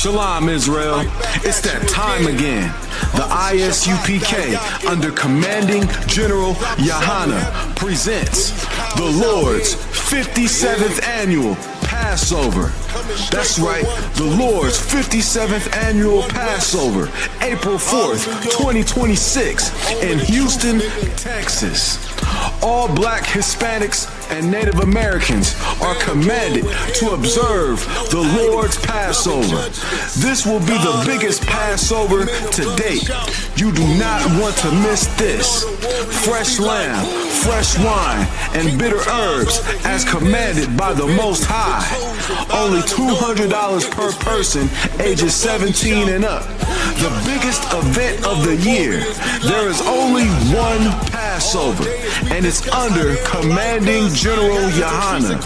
Shalom, Israel. It's that time again. The I.S.U.P.K. under Commanding General YAHANNA presents the Lord's 57th Annual Passover. That's right, the Lord's 57th Annual Passover, April 4th, 2026 in Houston, Texas. All Black, Hispanics, and Native Americans are commanded to observe the Lord's Passover. This will be the biggest Passover to date. You do not want to miss this. Fresh lamb, fresh wine, and bitter herbs as commanded by the Most High. Only $200 per person ages 17 and up. The biggest event of the year. There is only one Passover, and it's under Commanding General YAHANNA.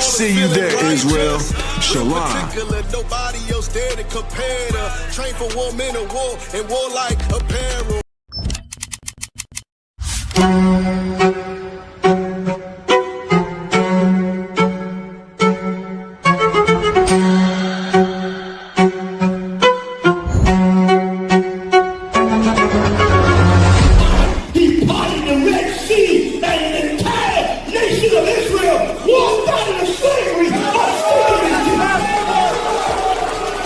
See you there, Israel. Shalom. Nobody else there to compare to. Train for war, men of war, and warlike apparel.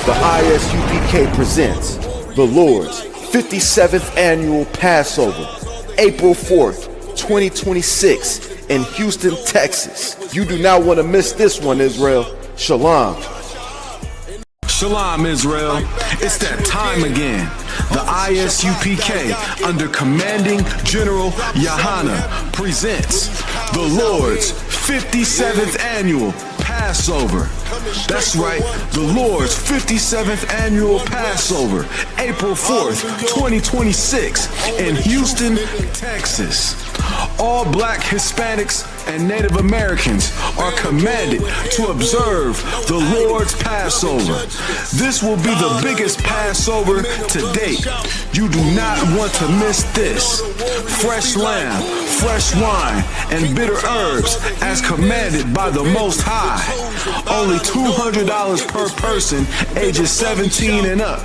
The I.S.U.P.K. presents the Lord's 57th Annual Passover, April 4th, 2026 in Houston, Texas. You do not want to miss this one, Israel. Shalom. Shalom, Israel. It's that time again. The I.S.U.P.K. under Commanding General YAHANNA presents the Lord's 57th Annual Passover. That's right, the Lord's 57th Annual Passover, April 4th, 2026 in Houston, Texas. All Black, Hispanics, and Native Americans are commanded to observe the Lord's Passover. This will be the biggest Passover to date. You do not want to miss this. Fresh lamb, fresh wine, and bitter herbs as commanded by the Most High. Only $200 per person ages 17 and up.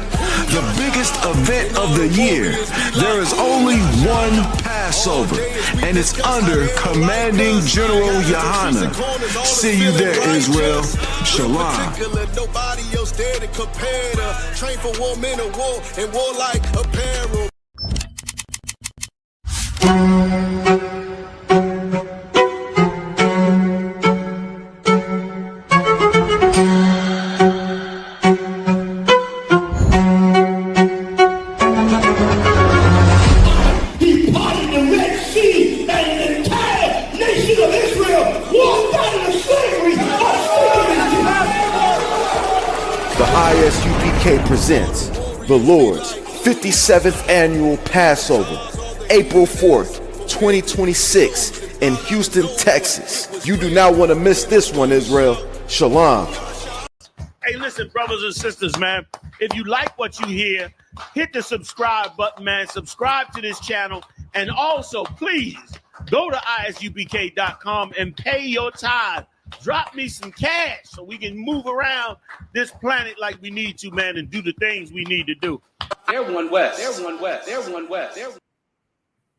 The biggest event of the year. There is only one Passover, and it's under Commanding General YAHANNA. See you there, Israel. Shalom. Nobody else there to compare to. Train for war, men of war, and warlike apparel. The I.S.U.P.K. presents the Lord's 57th Annual Passover, April 4th, 2026 in Houston, Texas. You do not want to miss this one, Israel. Shalom. Hey, listen, brothers and sisters, man. If you like what you hear, hit the subscribe button, man. Subscribe to this channel. And also, please, go to isupk.com and pay your tithe. Drop me some cash so we can move around this planet like we need to, man, and do the things we need to do. They're one West. They're one West. They're one West.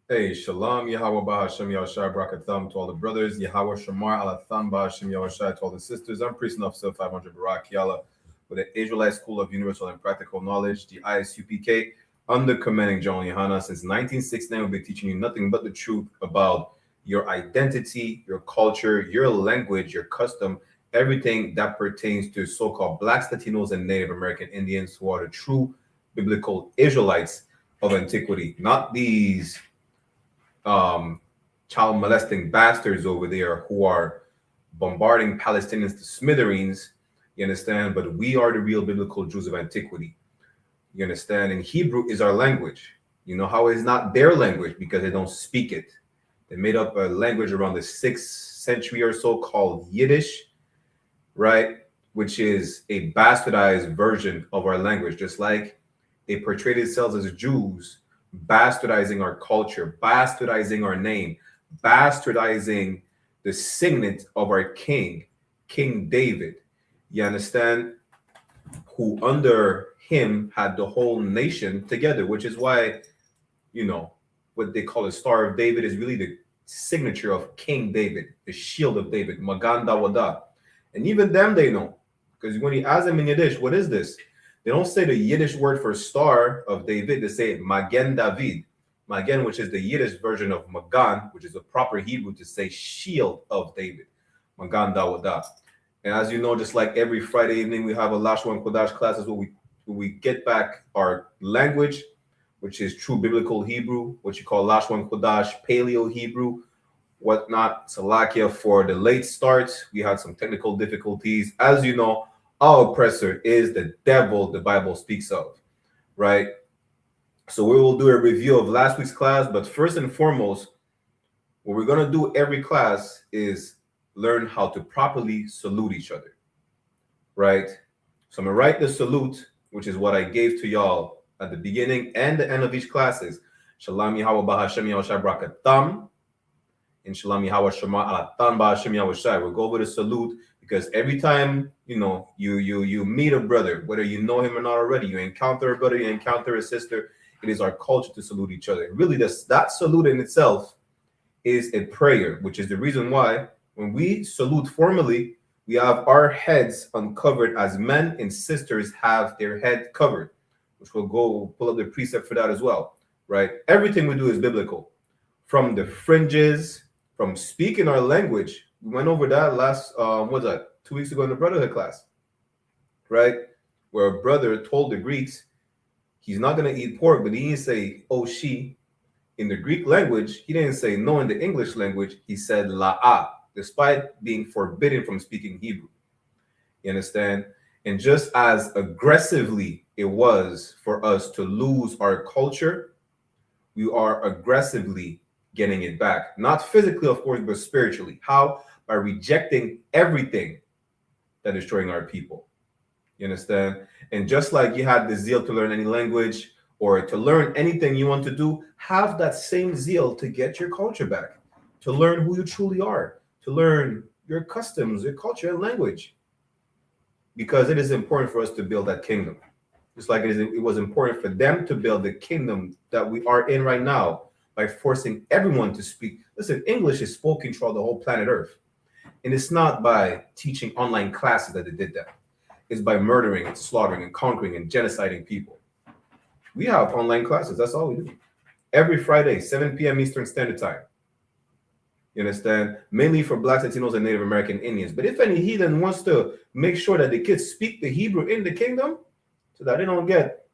Hey, Shalom, Yahweh Bahashem Yahushai Barakatham to all the brothers, Yahweh Shamar Alatham Bahashem Yahushai to all the sisters. I'm Priest and Officer 500 Barak Yala with the Israelite School of Universal and Practical Knowledge, the I.S.U.P.K. under Commanding General YAHANNA. Since 1969, we'll be teaching you nothing but the truth about your identity, your culture, your language, your custom, everything that pertains to so-called Blacks, Latinos, and Native American Indians who are the true biblical Israelites of antiquity, not these child molesting bastards over there who are bombarding Palestinians to smithereens, you understand? But we are the real biblical Jews of antiquity, you understand? And Hebrew is our language. You know how it's not their language? Because they don't speak it. They made up a language around the 6th century or so called Yiddish, right? Which is a bastardized version of our language, just like they portrayed themselves as Jews, bastardizing our culture, bastardizing our name, bastardizing the signet of our king, King David. You understand? who under him had the whole nation together, which is why, what they call a Star of David is really the signature of King David, the shield of David, Magan Dawada. And even them, they know. Because when you ask them in Yiddish, what is this? They don't say the Yiddish word for Star of David. They say Magen David. Magen, which is the Yiddish version of Magan, which is a proper Hebrew to say shield of David. Magan Dawada. And as you know, just like every Friday evening, we have a Lashawan Qadash classes where we get back our language, which is true biblical Hebrew, what you call Lashawan Qadash, Paleo Hebrew, whatnot. Salakia for the late start. We had some technical difficulties. As you know, our oppressor is the devil the Bible speaks of, right? So we will do a review of last week's class, but first and foremost, what we're going to do every class is learn how to properly salute each other, right? So I'm going to write the salute, which is what I gave to y'all at the beginning and the end of each classes. Shalom Yahweh Bahashem Yahushai Brakatam, and Shalom Yahweh Shema Alatan Bahashem Yahushai. We'll go over the salute because every time you meet a brother, whether you know him or not already, you encounter a brother, you encounter a sister, it is our culture to salute each other. Really, that salute in itself is a prayer, which is the reason why when we salute formally, we have our heads uncovered as men and sisters have their head covered, which we'll go pull up the precept for that as well, right? Everything we do is biblical. From the fringes, from speaking our language. We went over that last, 2 weeks ago in the brotherhood class, right? Where a brother told the Greeks he's not going to eat pork, but he didn't say, oh, she. In the Greek language, he didn't say no in the English language. He said la'a, despite being forbidden from speaking Hebrew. You understand? And just as aggressively it was for us to lose our culture, we are aggressively getting it back. Not physically, of course, but spiritually. How? By rejecting everything that is destroying our people. You understand? And just like you had the zeal to learn any language or to learn anything you want to do, have that same zeal to get your culture back, to learn who you truly are, to learn your customs, your culture, and language. Because it is important for us to build that kingdom. Just like it was important for them to build the kingdom that we are in right now by forcing everyone to speak. Listen, English is spoken throughout the whole planet Earth. And it's not by teaching online classes that they did that. It's by murdering and slaughtering and conquering and genociding people. We have online classes. That's all we do. Every Friday, 7 p.m. Eastern Standard Time. You understand? Mainly for Blacks, Latinos, and Native American Indians. But if any heathen wants to make sure that the kids speak the Hebrew in the kingdom so that they don't get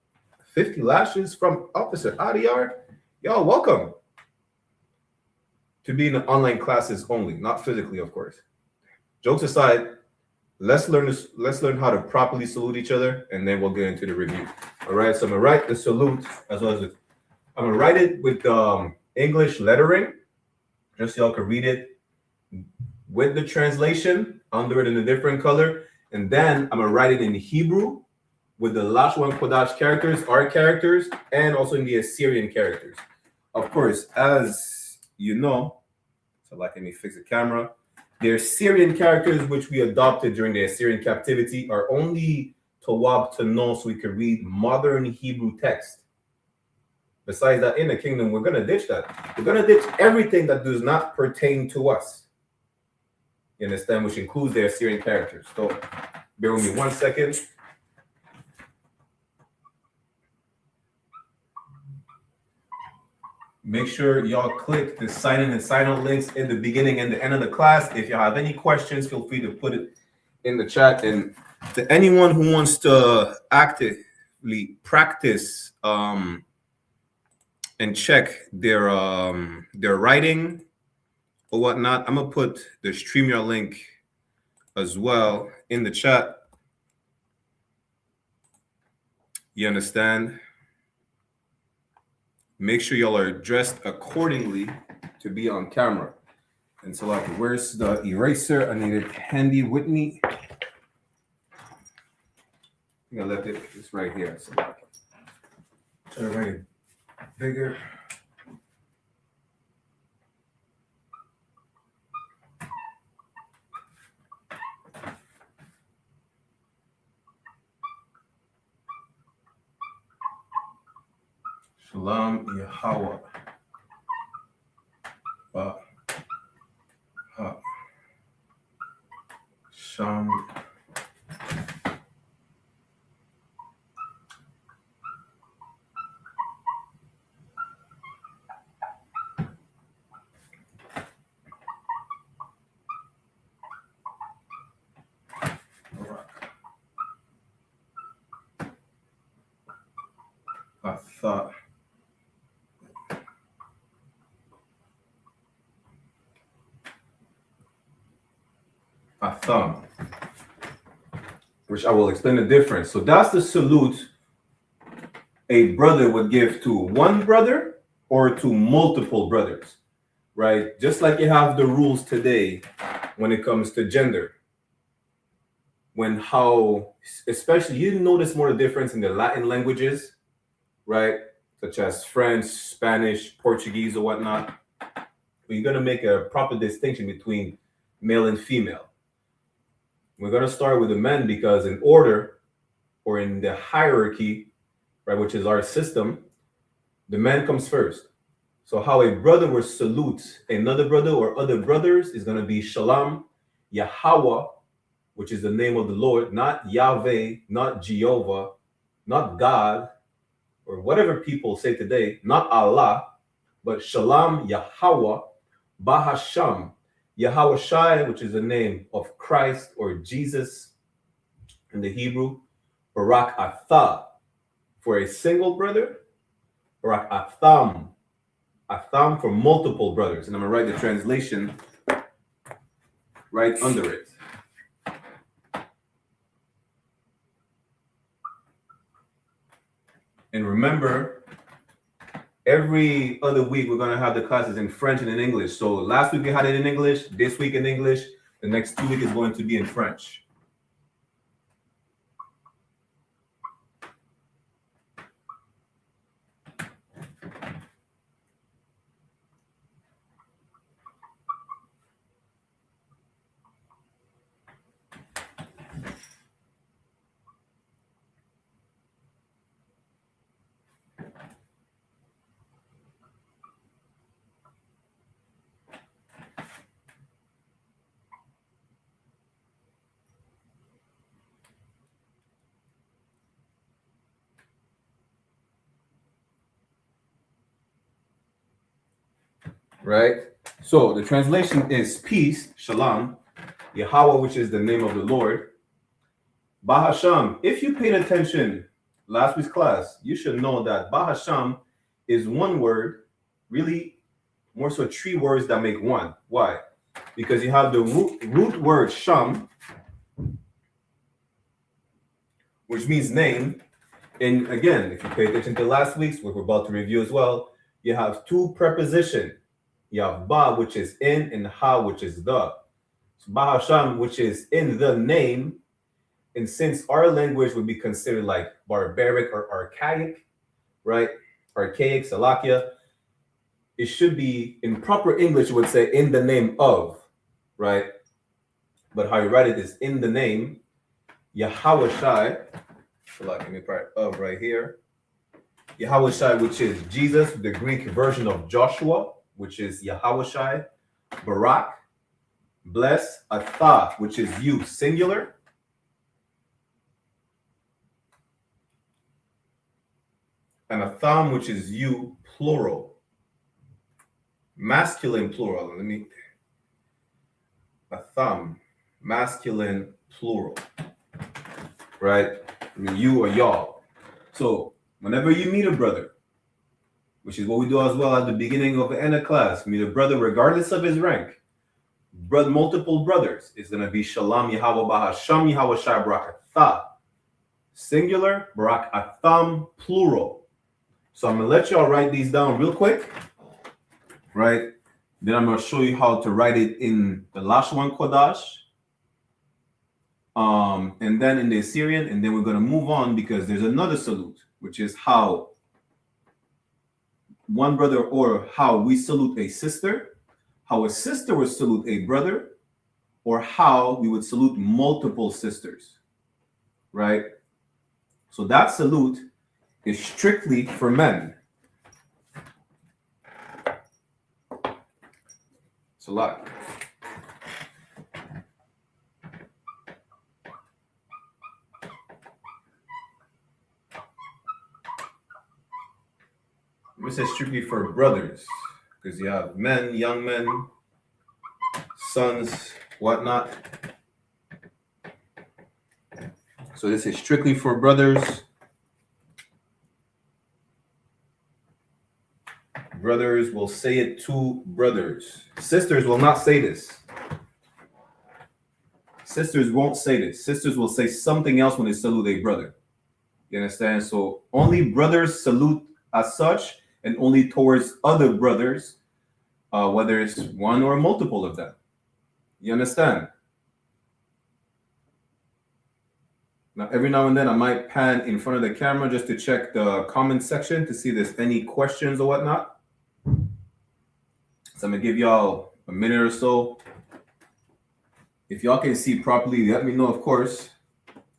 50 lashes from Officer Adiyar, y'all welcome to be in the online classes only, not physically, of course. Jokes aside, let's learn how to properly salute each other, and then we'll get into the review. All right, so I'm gonna write the salute as well as I'm gonna write it with English lettering, just so y'all can read it with the translation under it in a different color, and then I'm gonna write it in Hebrew with the Lashawan Qadash characters, our characters, and also in the Assyrian characters. Of course, as you know, so let me fix the camera. The Assyrian characters, which we adopted during the Assyrian captivity, are only Tawab to know so we can read modern Hebrew text. Besides that, in the kingdom, we're going to ditch that. We're going to ditch everything that does not pertain to us. You understand? Which includes the Assyrian characters. So bear with me 1 second. Make sure y'all click the sign in and sign out links in the beginning and the end of the class. If you have any questions, feel free to put it in the chat. And to anyone who wants to actively practice and check their writing or whatnot, I'm gonna put the StreamYard link as well in the chat. You understand? Make sure y'all are dressed accordingly to be on camera. And so, like, where's the eraser? I need it handy with me. I think I left it. It's right here. So, try to write it bigger. Shalom Yahweh. Sham. Atham, which I will explain the difference. So that's the salute a brother would give to one brother or to multiple brothers, right? Just like you have the rules today when it comes to gender. Especially you notice more the difference in the Latin languages, right? Such as French, Spanish, Portuguese, or whatnot. But you're going to make a proper distinction between male and female. We're going to start with the men because in order or in the hierarchy, right, which is our system, the man comes first. So how a brother will salute another brother or other brothers is going to be Shalom, Yahweh, which is the name of the Lord, not Yahweh, not Jehovah, not God, or whatever people say today, not Allah, but Shalom, Yahweh, Bahasham, Yahweh Shai, which is the name of Christ or Jesus in the Hebrew, Barak Atha, for a single brother, Barak Atham, Atham for multiple brothers. And I'm going to write the translation right under it. And remember, every other week we're going to have the classes in French and in English. So last week we had it in English, this week in English, the next 2 weeks is going to be in French. Right? So the translation is peace, Shalom, Yahweh, which is the name of the Lord. Bahasham, if you paid attention last week's class, you should know that Bahasham is one word, really more so 3 words that make one. Why? Because you have the root word Sham, which means name. And again, if you pay attention to last week's, which we're about to review as well, you have 2 prepositions. You have Ba, which is in, and Ha, which is the. So Bahasham, which is in the name. And since our language would be considered like barbaric or archaic, right? Archaic, Salakia, it should be in proper English, you would say in the name of, right? But how you write it is in the name, Yahweh Shai, give me part of right here. Yahweh Shai, which is Jesus, the Greek version of Joshua, which is Yahweh Shai, Barak, bless, Atha, which is you, singular, and Atham, which is you, plural, masculine plural. Atham, masculine plural, right? I mean, you or y'all. So whenever you meet a brother, which is what we do as well at the beginning of the end of class, meet a brother regardless of his rank, multiple brothers, is going to be Shalom Yahweh Bahasham Yahweh Shai Barak Atha, singular, Barak Atham, plural. So I'm going to let y'all write these down real quick, right? Then I'm going to show you how to write it in the Lashawan Qadash, and then in the Assyrian, and then we're going to move on because there's another salute, which is how one brother or how we salute a sister, how a sister would salute a brother, or how we would salute multiple sisters, right? So that salute is strictly for men. Salak. This is strictly for brothers, because you have men, young men, sons, whatnot. So this is strictly for brothers. Brothers will say it to brothers. Sisters will not say this. Sisters won't say this. Sisters will say something else when they salute a brother. You understand? So only brothers salute as such, and only towards other brothers, whether it's one or multiple of them. You understand? Now, every now and then I might pan in front of the camera just to check the comment section to see if there's any questions or whatnot. So I'm gonna give y'all a minute or so. If y'all can see properly, let me know, of course.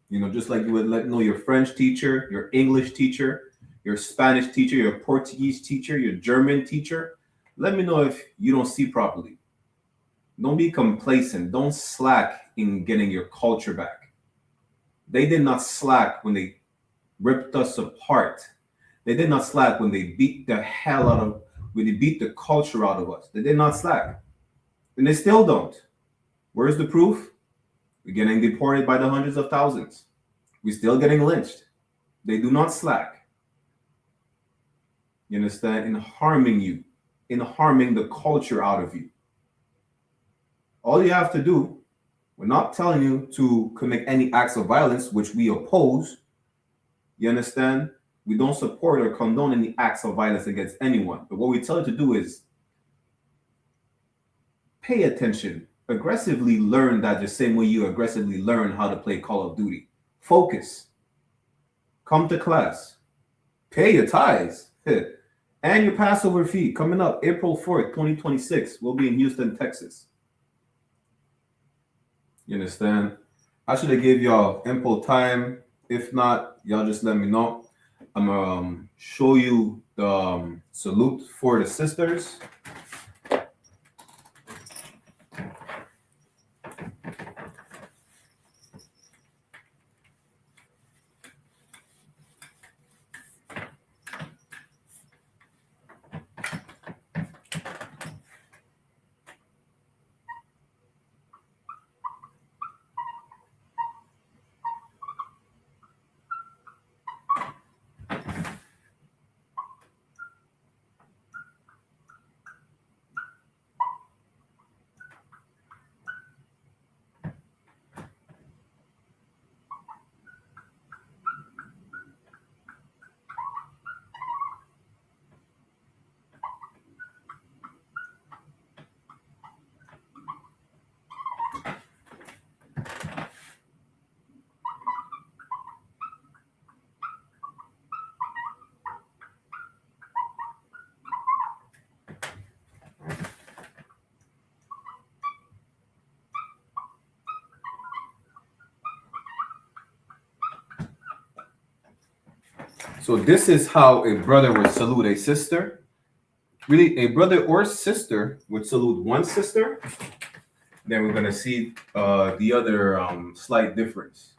You know, just like you would let know your French teacher, your English teacher, your Spanish teacher, your Portuguese teacher, your German teacher. Let me know if you don't see properly. Don't be complacent. Don't slack in getting your culture back. They did not slack when they ripped us apart. They did not slack when they beat the hell out of, when they beat the culture out of us. They did not slack. And they still don't. Where's the proof? We're getting deported by the hundreds of thousands. We're still getting lynched. They do not slack. You understand? In harming you, in harming the culture out of you. All you have to do, we're not telling you to commit any acts of violence, which we oppose. You understand? We don't support or condone any acts of violence against anyone. But what we tell you to do is pay attention. Aggressively learn that the same way you aggressively learn how to play Call of Duty. Focus. Come to class. Pay your tithes. And your Passover fee coming up April 4th, 2026. We'll be in Houston, Texas. You understand? I should have gave y'all ample time. If not, y'all just let me know. I'm gonna show you the salute for the sisters. So this is how a brother would salute a sister. Really, a brother or sister would salute one sister. Then we're going to see the other slight difference.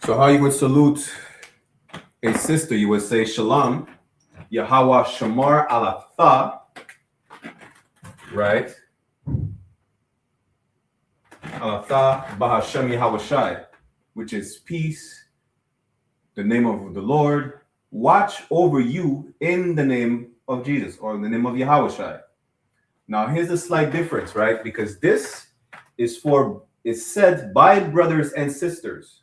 So how you would salute a sister, you would say Shalom, Yahweh Shamar Alatha, right? Alatha Bahashem Yahweh, which is peace, the name of the Lord, watch over you in the name of Jesus or in the name of Yahweh. Now here's a slight difference, right? Because this is said by brothers and sisters.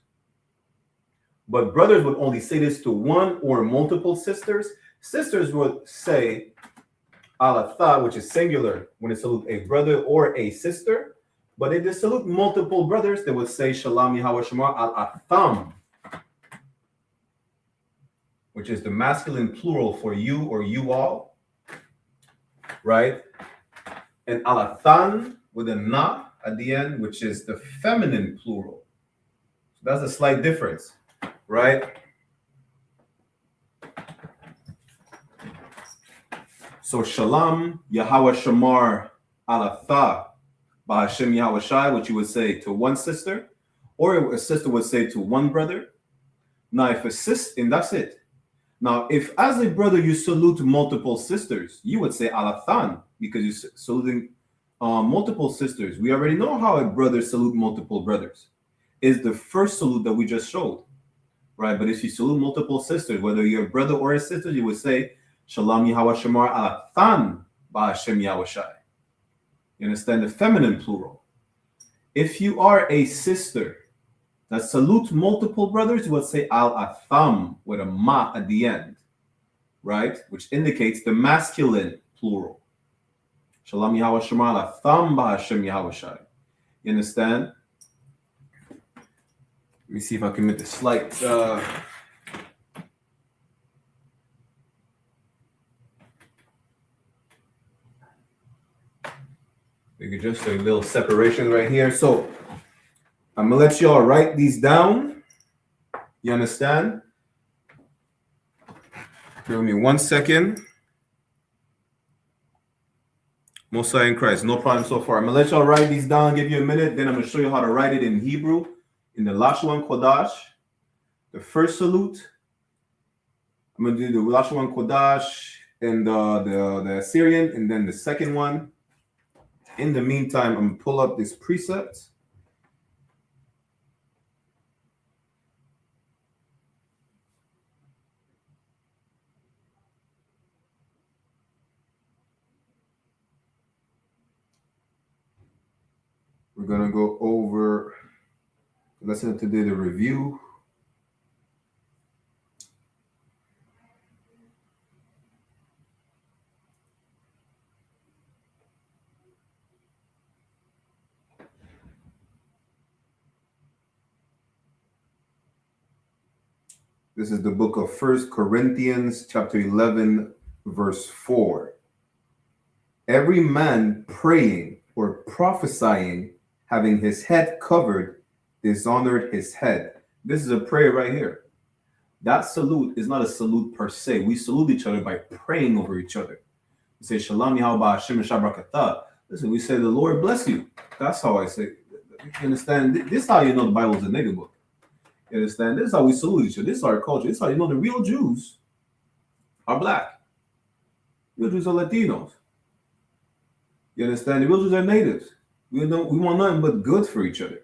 But brothers would only say this to one or multiple sisters. Sisters would say alatha, which is singular, when they salute a brother or a sister. But if they salute multiple brothers, they would say Shalom Yahweh Shema al-Atham, which is the masculine plural for you or you all, right? And alathan with a na at the end, which is the feminine plural. So that's a slight difference, right? So Shalom Yahweh Shamar alatha Ba'Hashem Yahweh Shai, which you would say to one sister, or a sister would say to one brother. Now, if a sister, and that's it. Now, if as a brother you salute multiple sisters, you would say alathan, because you're saluting multiple sisters. We already know how a brother salute multiple brothers. Is the first salute that we just showed, right? But if you salute multiple sisters, whether you're a brother or a sister, you would say Shalom Yahweh Shamar alathan Ba'Hashem Yahweh Shai. You understand the feminine plural. If you are a sister that salutes multiple brothers, you would say al-atham with a ma at the end, right? Which indicates the masculine plural. Shalom Yahweh Shema al-atham ba'Hashem Yahweh Shai. You understand? Let me see if I can make a slight... We could just a little separation right here. So I'm gonna let y'all write these down. You understand? Give me 1 second. Most High in Christ, no problem so far. I'm gonna let y'all write these down, give you a minute, then I'm gonna show you how to write it in Hebrew, in the Lashawan Qadash. The first salute. I'm gonna do the Lashawan Qadash and the Assyrian, and then the second one. In the meantime, I'm going to pull up this precept. We're going to go over, lesson today, the review. This is the book of 1 Corinthians, chapter 11, verse 4. Every man praying or prophesying, having his head covered, dishonored his head. This is a prayer right here. That salute is not a salute per se. We salute each other by praying over each other. We say, Shalom Yahweh Ba'Hashem Shabrakatah. Listen, we say, the Lord bless you. That's how I say. You understand? This is how you know the Bible is a nigga book. You understand? This is how we salute each other. This is our culture. This is how you know the real Jews are black. Real Jews are Latinos. You understand? The real Jews are natives. We want nothing but good for each other.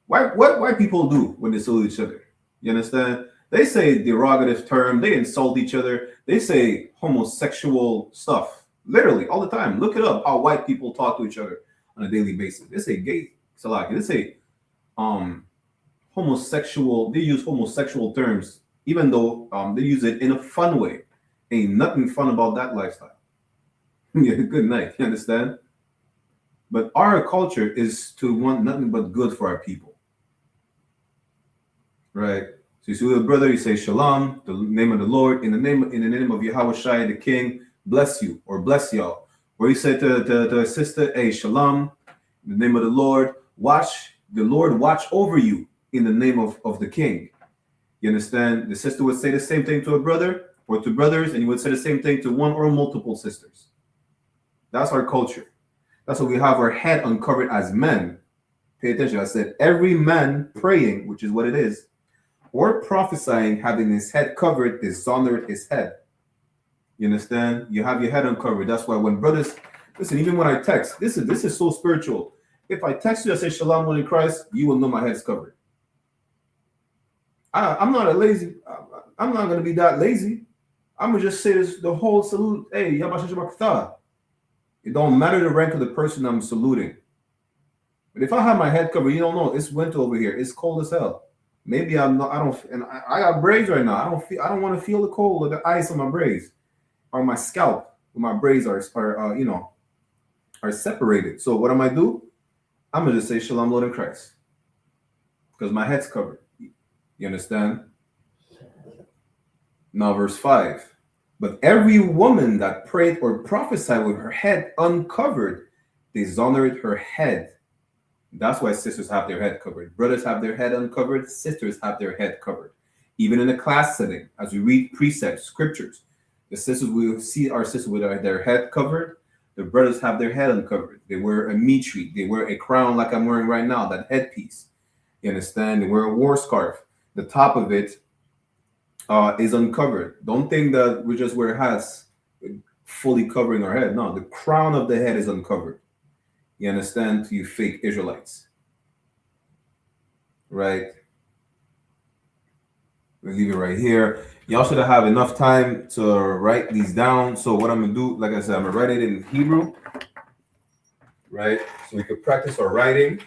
What white people do when they salute each other? You understand? They say derogative term. They insult each other. They say homosexual stuff. Literally, all the time. Look it up, how white people talk to each other on a daily basis. They say gay. They say homosexual. They use homosexual terms, even though they use it in a fun way. Ain't nothing fun about that lifestyle. Yeah, good night. You understand? But our culture is to want nothing but good for our people. Right? So you see with a brother, you say Shalom, the name of the Lord, in the name of Yahweh Shai, the King, bless you or bless y'all. Or you say to a sister, hey, Shalom, in the name of the Lord, the Lord watch over you in the name of the King. You understand? The sister would say the same thing to a brother or to brothers, and you would say the same thing to one or multiple sisters. That's our culture. That's why we have our head uncovered as men. Pay attention. I said every man praying, which is what it is, or prophesying, having his head covered, dishonored his head. You understand? You have your head uncovered. That's why when brothers, listen, even when I text, this is so spiritual. If I text you, I say Shalom one in Christ, you will know my head's covered. I'm not going to be that lazy. I'm going to just say this, the whole salute. Hey, Yabashashabakta. It don't matter the rank of the person I'm saluting. But if I have my head covered, you don't know. It's winter over here. It's cold as hell. Maybe I'm not. I don't. And I got braids right now. I don't feel. I don't want to feel the cold or the ice on my braids, or my scalp. When my braids are separated. So what am I do? I'm gonna just say Shalom, Lord in Christ, because my head's covered. You understand? Now, verse 5. But every woman that prayed or prophesied with her head uncovered, dishonored her head. That's why sisters have their head covered. Brothers have their head uncovered. Sisters have their head covered. Even in a class setting, as we read precepts, scriptures, the sisters will see our sisters with their head covered. The brothers have their head uncovered. They wear a mitri. They wear a crown like I'm wearing right now, that headpiece. You understand? They wear a war scarf. The top of it is uncovered. Don't think that we just wear hats fully covering our head. No, the crown of the head is uncovered. You understand? To you fake Israelites. Right? We'll leave it right here. Y'all should have enough time to write these down. So what I'm going to do, like I said, I'm going to write it in Hebrew. Right? So we could practice our writing.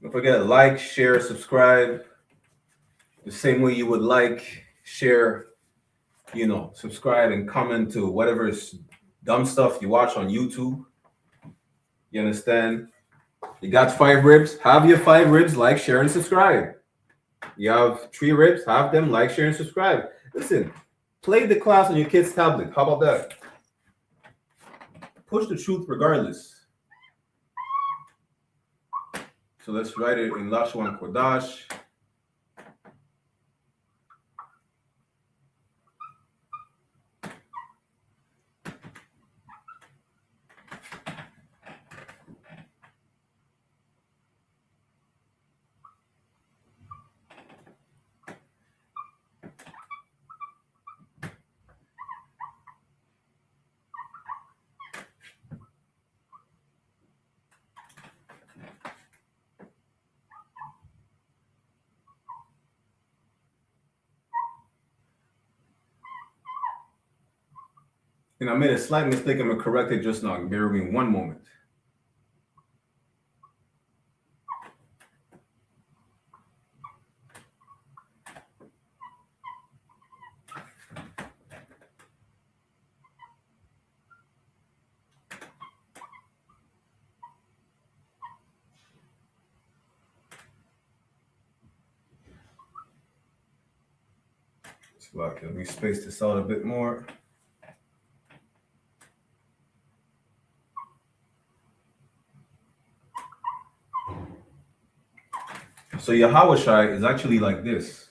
Don't forget, like, share, subscribe. The same way you would like, share, subscribe and comment to whatever dumb stuff you watch on YouTube. You understand? You got 5 ribs, have your 5 ribs, like, share, and subscribe. You have 3 ribs, have them, like, share, and subscribe. Listen, play the class on your kid's tablet. How about that? Push the truth regardless. So let's write it in Lashawan Qadash. And I made a slight mistake. I'm going to correct it just now. Bear with me one moment. Let me space this out a bit more. So Yahawashi is actually like this,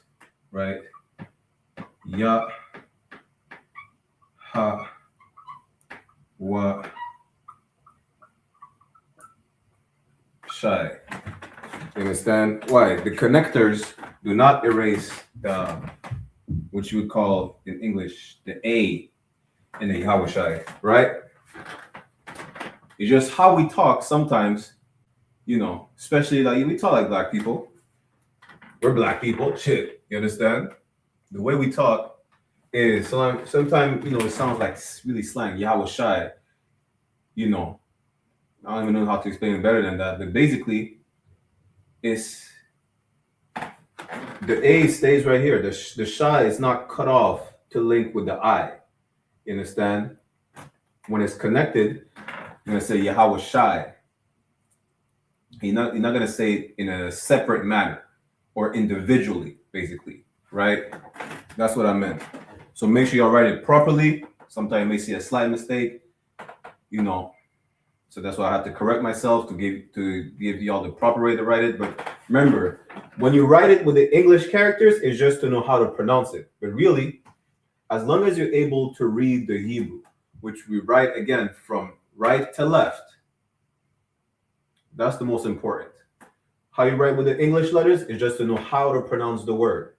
right? Yahawashi. You understand? Why? The connectors do not erase the, what you would call in English, the A in the Yahawashi, right? It's just how we talk sometimes, especially like we talk like black people. We're black people, shit. You understand? The way we talk is sometimes it sounds like really slang, Yahawashi. I don't even know how to explain it better than that. But basically, it's the A stays right here. The shy is not cut off to link with the I. You understand? When it's connected, you're gonna say Yahawashi. You're not gonna say it in a separate manner or individually, basically, right? That's what I meant. So make sure y'all write it properly. Sometimes you may see a slight mistake, So that's why I have to correct myself to give y'all the proper way to write it. But remember, when you write it with the English characters, it's just to know how to pronounce it. But really, as long as you're able to read the Hebrew, which we write again from right to left, that's the most important. How you write with the English letters is just to know how to pronounce the word.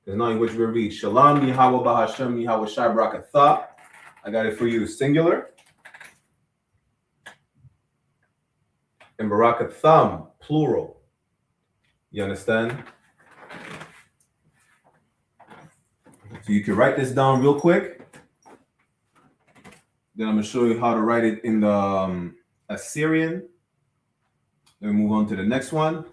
Because now in which we read Shalom Yahweh Bahashem Yahweh Shai Barakatha. I got it for you singular. And Barakatham plural. You understand? So you can write this down real quick. Then I'm going to show you how to write it in the Assyrian. Then we move on to the next one.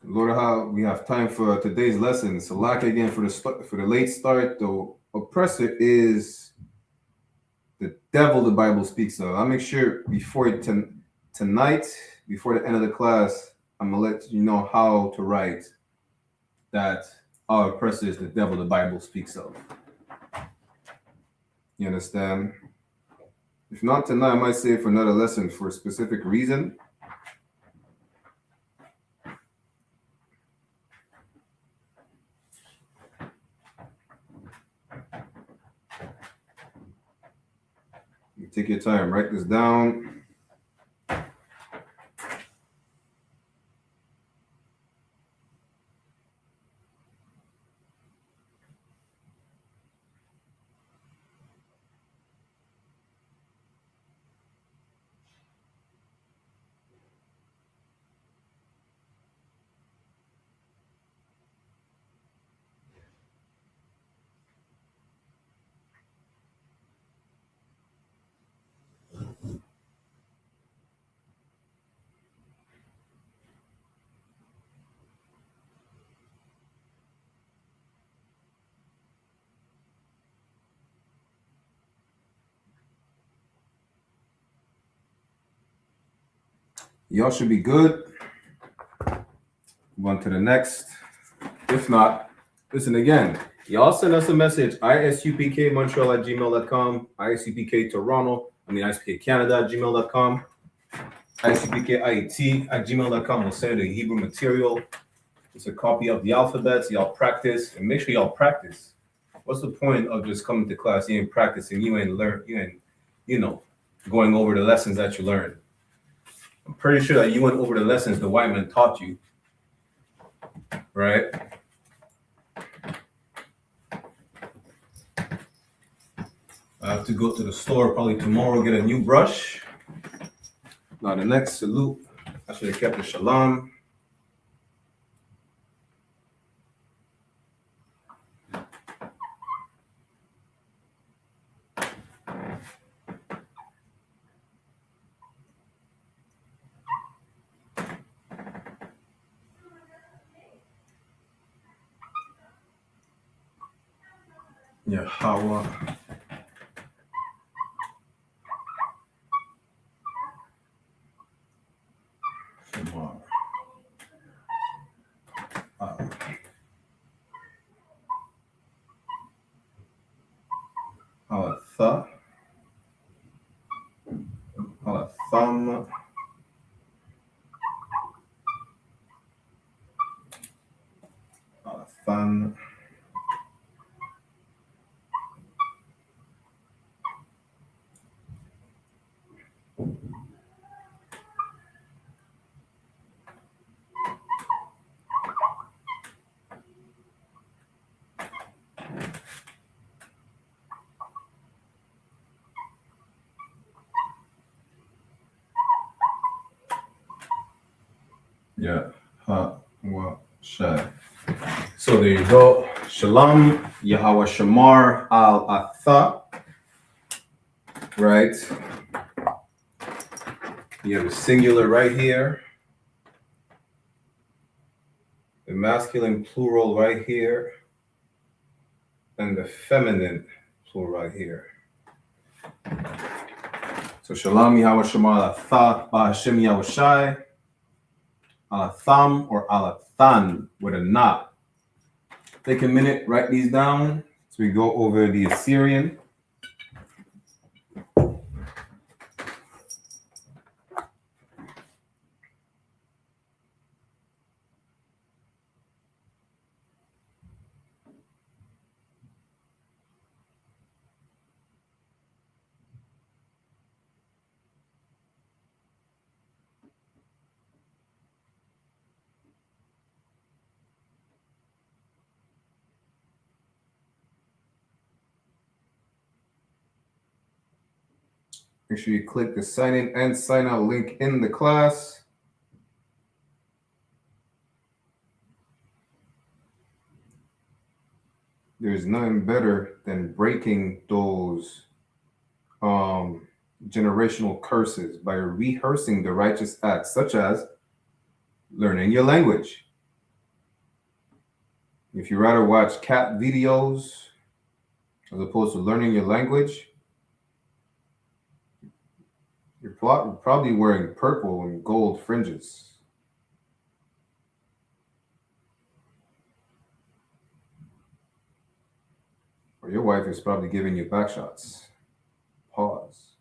Lord, how we have time for today's lesson. So, like again for the late start, the oppressor is the devil the Bible speaks of. I'll make sure before tonight, before the end of the class, I'm gonna let you know how to write that our oppressor is the devil the Bible speaks of. You understand? If not tonight, I might say it for another lesson for a specific reason. You take your time, write this down. Y'all should be good. Move on to the next. If not, listen again. Y'all send us a message, ISUPK Montreal at gmail.com, ISUPK Toronto, ISUPK Canada at gmail.com, ISUPKIT at gmail.com. We'll send the Hebrew material. It's a copy of the alphabets. Y'all practice and make sure y'all practice. What's the point of just coming to class? You ain't practicing, you ain't going over the lessons that you learned. I'm pretty sure that you went over the lessons the white man taught you, right? I have to go to the store probably tomorrow, get a new brush. Now the next salute, I should have kept the SHALAM. Yahweh. Alatha. Alatham. Alathan. Shai. So there you go. Shalom, Yahweh Shamar al-Atha. Right? You have a singular right here. The masculine plural right here. And the feminine plural right here. So Shalom, Yahweh Shamar al-Atha, Ba'Hashem Yahweh Shai. Alatham or Alathan with a knot. Take a minute, write these down so we go over the Assyrian. Make sure you click the sign in and sign out link in the class. there's nothing better than breaking those generational curses by rehearsing the righteous acts, such as learning your language. If you rather watch cat videos as opposed to learning your language, you're probably wearing purple and gold fringes. Or your wife is probably giving you back shots. Pause.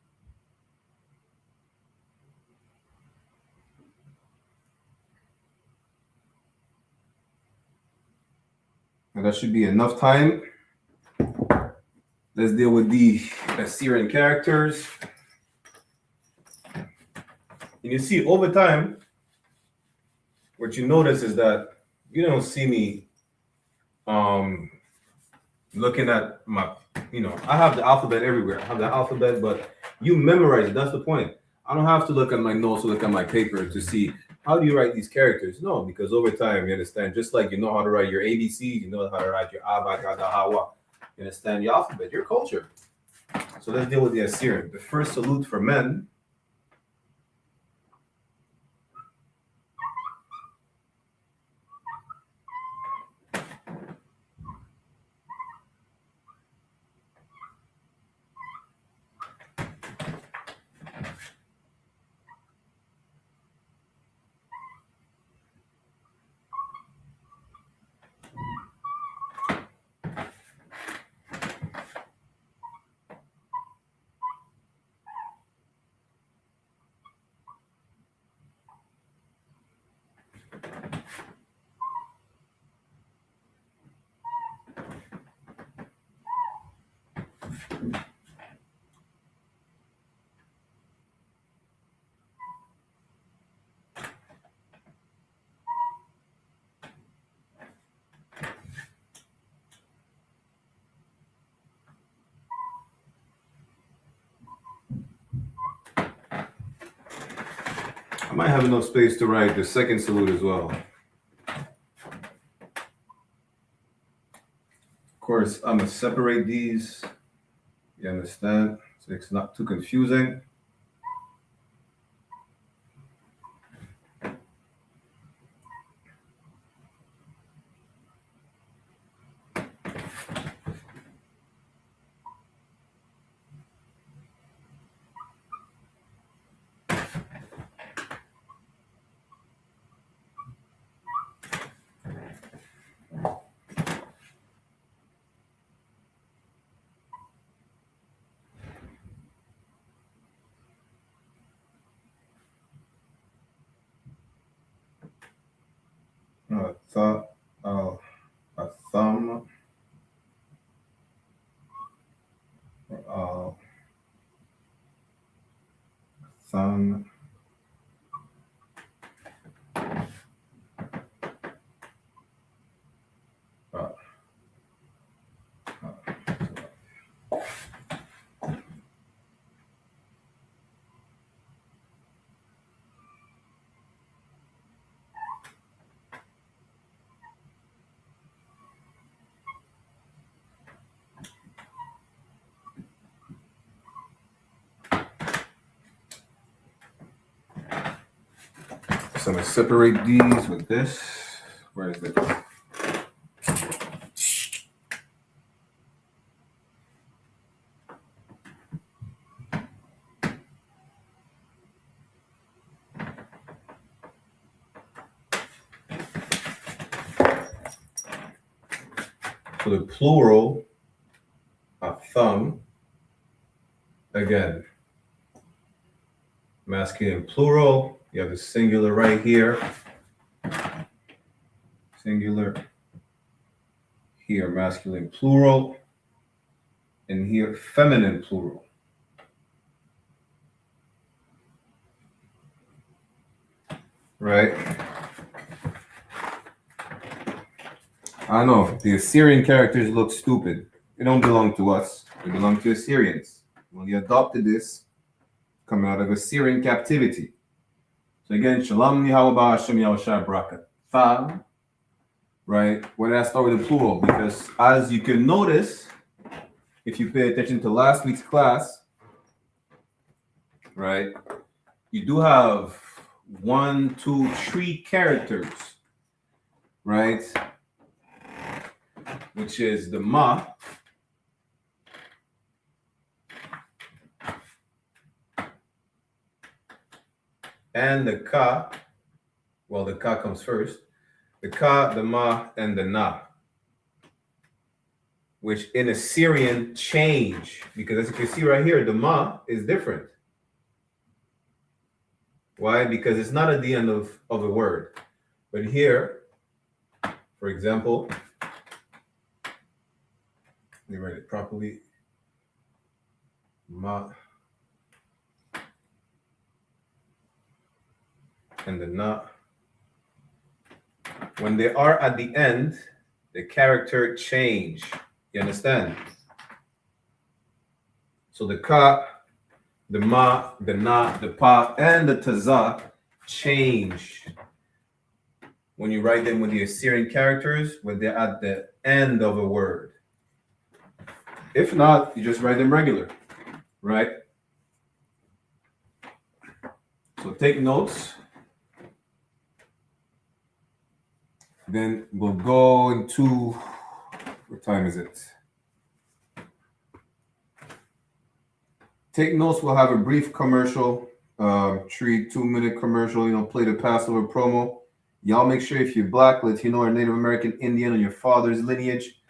And that should be enough time. Let's deal with the Assyrian characters. And you see, over time, what you notice is that you don't see me looking at my, I have the alphabet everywhere. I have the alphabet, but you memorize it. That's the point. I don't have to look at my notes or look at my paper to see how do you write these characters. No, because over time, you understand, just like you know how to write your ABC, you know how to write your Abagada Hawa. You understand your alphabet, your culture. So let's deal with the Assyrian. The first salute for men. I might have enough space to write the second salute as well. Of course, I'm going to separate these. You understand? So it's not too confusing. A thumb, thumb, So I'm going to separate these with this. Where is it? So the plural, a thumb, again, masculine plural. You have the singular right here. Singular. Here, masculine plural. And here, feminine plural. Right? I know, the Assyrian characters look stupid. They don't belong to us. They belong to Assyrians. When you adopted this, coming out of Assyrian captivity. So again, Shalom Yahweh Hashem Yahushua Barakatam. right? When I start with the plural, because as you can notice, if you pay attention to last week's class, right, you do have 1, 2, 3 characters, right? Which is the ma, and the ka. Well, the ka comes first. The ka, the ma, and the na, which in Assyrian change, because as you can see right here, the ma is different. Why? Because it's not at the end of a word. But here, for example, let me write it properly. Ma and the na. When they are at the end, the character change. You understand? So the ka, the ma, the na, the pa, and the taza change when you write them with the Assyrian characters when they're at the end of a word. If not, you just write them regular, right? So take notes. Then we'll go into, what time is it? Take notes. We'll have a brief commercial, 2-minute commercial, play the Passover promo. Y'all make sure if you're Black, Latino, or Native American Indian on your father's lineage,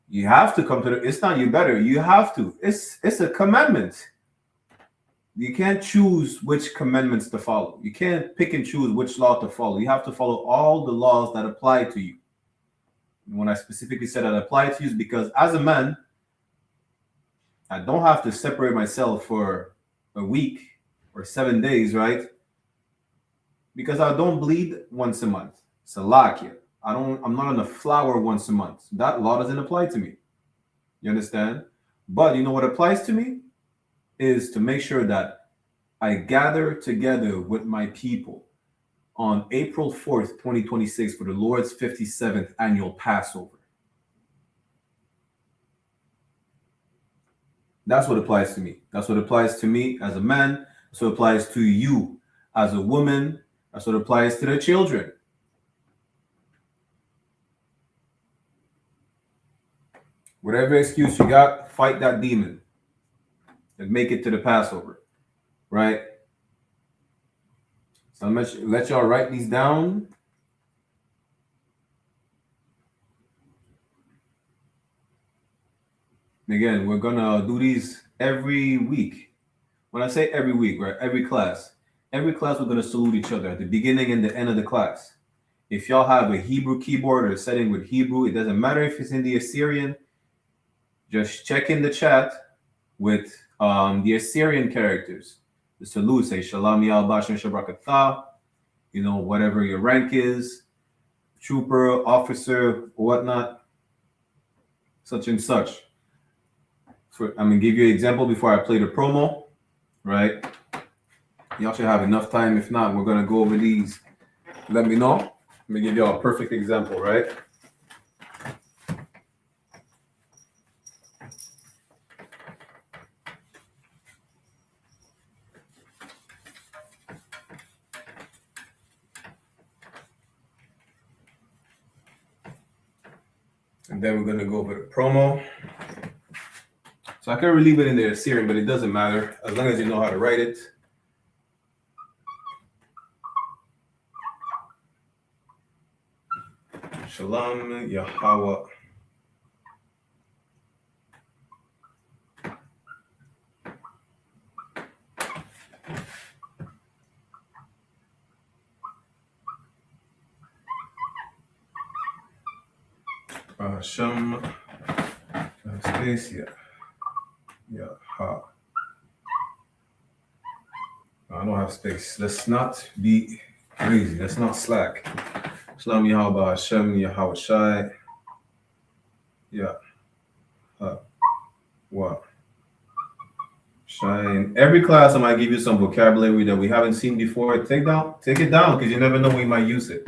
you have to come to it's not you better, you have to. It's a commandment. You can't choose which commandments to follow. You can't pick and choose which law to follow. You have to follow all the laws that apply to you. And when I specifically said that apply to you is because as a man, I don't have to separate myself for a week or 7 days, right? Because I don't bleed once a month. Salakia. I'm not on a flower once a month. That law doesn't apply to me. You understand? But you know what applies to me? Is to make sure that I gather together with my people on April 4th, 2026 for the Lord's 57th annual Passover. That's what applies to me. That's what applies to me as a man. That's what applies to you as a woman. That's what applies to the children. Whatever excuse you got, fight that demon and make it to the Passover, right? So I'm gonna let y'all write these down. Again, we're gonna do these every week. When I say every week, right? Every class we're gonna salute each other at the beginning and the end of the class. If y'all have a Hebrew keyboard or a setting with Hebrew, it doesn't matter if it's in the Assyrian. Just check in the chat with the Assyrian characters. The salute, say Shalom Yal Bashan Shabrakatha, whatever your rank is, trooper, officer, whatnot, such and such. I'm gonna give you an example before I play the promo, right? Y'all should have enough time. If not, we're gonna go over these. Let me know. Let me give y'all a perfect example, right? And then we're gonna go over the promo. So I can leave it in there Assyrian, but it doesn't matter as long as you know how to write it. Shalom Yahweh. Hashem space, yeah, ha. I don't have space. Let's not be crazy. Let's not slack. Shalom Yahweh Hashem Yahweh Shai. Yeah. What? Shine. Every class I might give you some vocabulary that we haven't seen before. Take it down, because you never know when you might use it.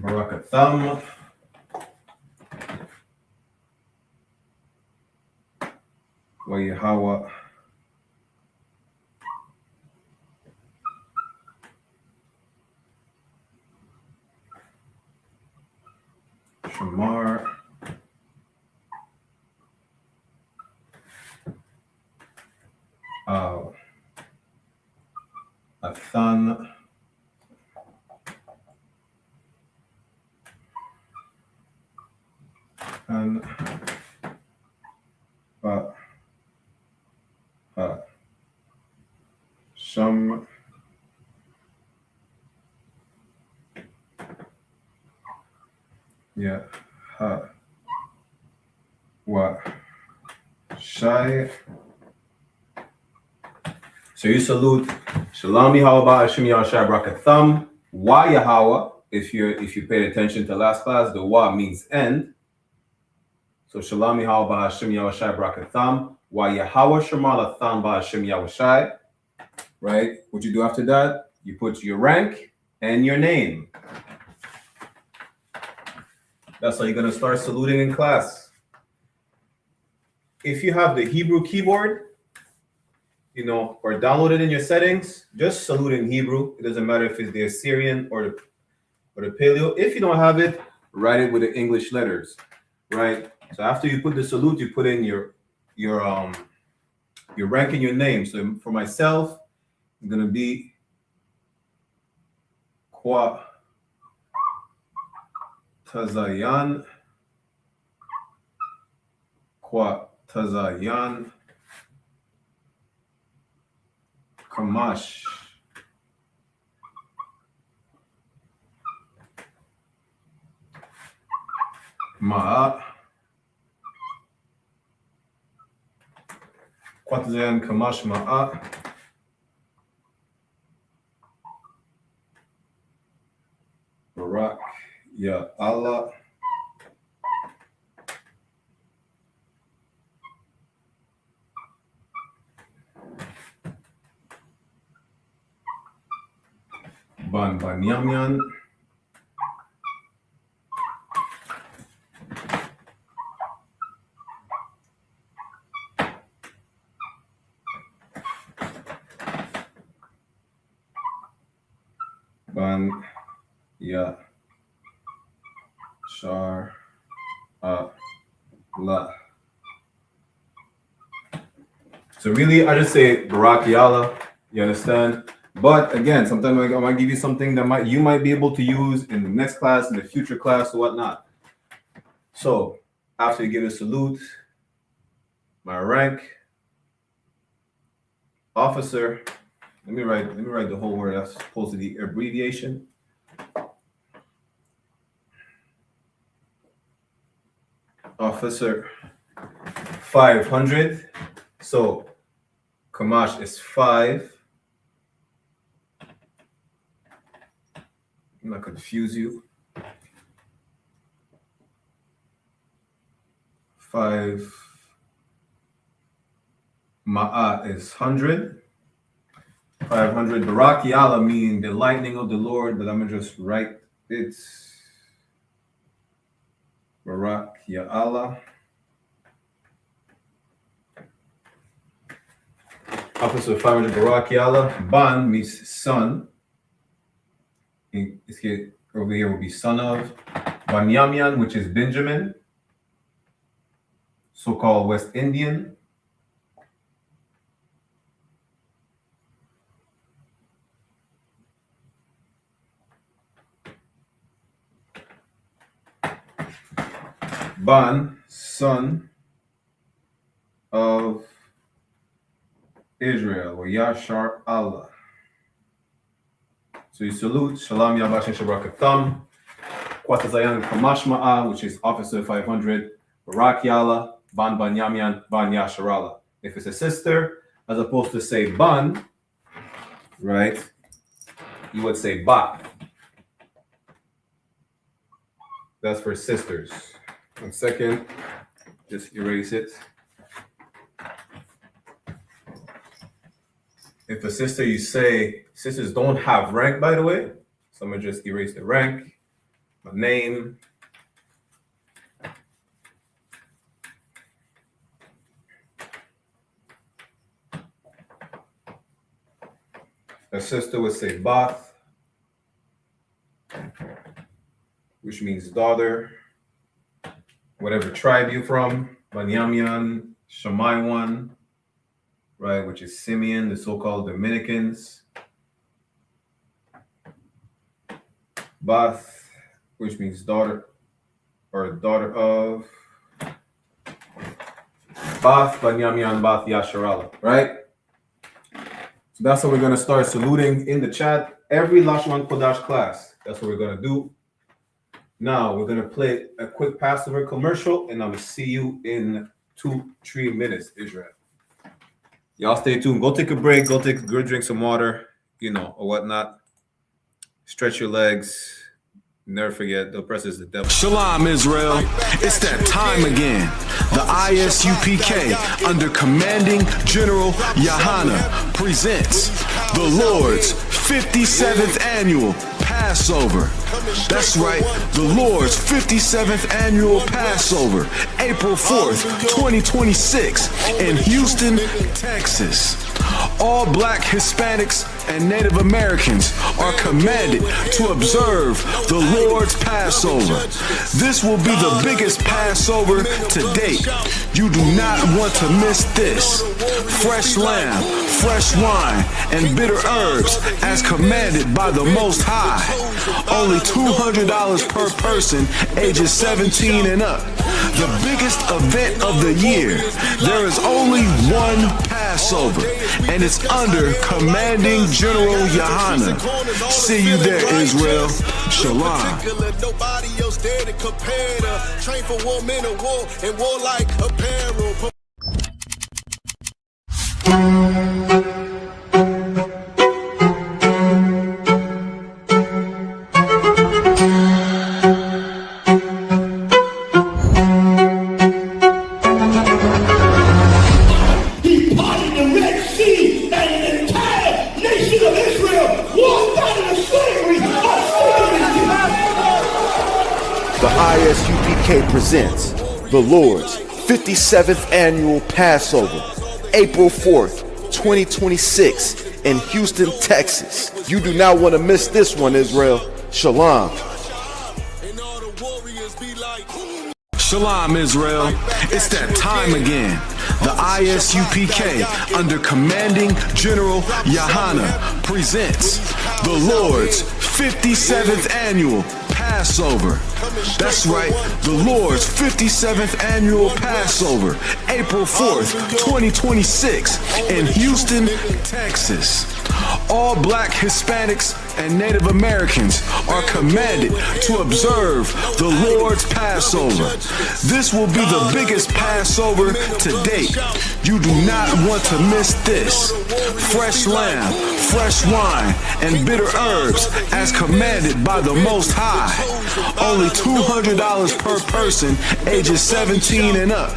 Barakatham. Wayahawa. Shamar. Athan. And Sham. Yeah. Ha. Wa. Shai. So you salute Shalom Yahweh Hashem Yahushai Brakatham. Wa Yahweh. If you paid attention to last class, the wa means end. So Shalom Yahweh Hashem Yahushai Brakatham. Wa Yahweh Shemar Latham Hashem Yahushai. Right? What you do after that? You put your rank and your name. That's how you're gonna start saluting in class. If you have the Hebrew keyboard, or download it in your settings, just salute in Hebrew. It doesn't matter if it's the Assyrian or the Paleo. If you don't have it, write it with the English letters, right? So after you put the salute, you put in your rank and your name. So for myself, it's gonna be Kwa Tazayan. Kwa Tazayan. Kamash. Ma'a. Kwatazayan Kamash Ma'a. Barak Ya Allah. Ban Yamyan. Ban Ya Shar La. So really, I just say Barak Yallah. You understand? But again, sometimes I might give you something that you might be able to use in the next class, in the future class, or whatnot. So after you give a salute, my rank, officer. Let me write the whole word. That's supposed to be abbreviation. Officer 500. So Kamash is 5. I'm not confuse you. 5. Ma'a is 100. 500. Barak Yallah meaning the lightning of the Lord, but I'm gonna just write it. Barak Yallah. Officer 500 Barak Yallah. Ban means son. Over here will be son of. Banyamyan, which is Benjamin, so-called West Indian. Ban, son of Israel, or Yashar Allah. So you salute, Shalom Yabashin Shabrakatham, Kwatazayan Kamashma'a, which is Officer 500, Barak Yallah, Ban Yamyan, Ban Yasharala. If it's a sister, as opposed to say Ban, right, you would say Ba. That's for sisters. 1 second, just erase it. If a sister, you say, sisters don't have rank, by the way. So I'm gonna just erase the rank. a name, a sister would say Bath, which means daughter. Whatever tribe you're from, Banyamian, Shammaiwan, right, which is Simeon, the so-called Dominicans. Bath, which means daughter or daughter of. Bath, Banyamian, Bath, Yasharala, right? So that's how we're going to start saluting in the chat. Every Lashawan Qadash class, that's what we're going to do. Now we're going to play a quick Passover commercial, and I will see you in 2-3 minutes, Israel. Y'all stay tuned. Go take a break. Go drink some water, or whatnot. Stretch your legs. Never forget, the oppressor is the devil. Shalom, Israel. It's that time again. The I.S.U.P.K. under commanding General YAHANNA presents the Lord's 57th annual Passover. That's right, the Lord's 57th annual Passover, April 4th, 2026 in Houston, Texas. All Black, Hispanics, and Native Americans are commanded to observe the Lord's Passover. This will be the biggest Passover to date. You do not want to miss this. Fresh lamb, fresh wine, and bitter herbs as commanded by the Most High. Only $200 per person ages 17 and up. The biggest event of the year. There is only one Passover, and it's under commanding General YAHANNA. See you there, Israel. Shalom. Nobody else there to compare to. Train for war, men of war, and war like apparel. The I.S.U.P.K. presents the Lord's 57th annual Passover, April 4th, 2026 in Houston, Texas. You do not want to miss this one, Israel. Shalom. Shalom, Israel. It's that time again. The I.S.U.P.K. under commanding General YAHANNA presents the Lord's 57th annual Passover. That's right, the Lord's 57th annual Passover, April 4th, 2026 in Houston, Texas. All Black, Hispanics, and Native Americans are commanded to observe the Lord's Passover. This will be the biggest Passover to date. You do not want to miss this. Fresh lamb, fresh wine, and bitter herbs as commanded by the Most High. Only $200 per person ages 17 and up.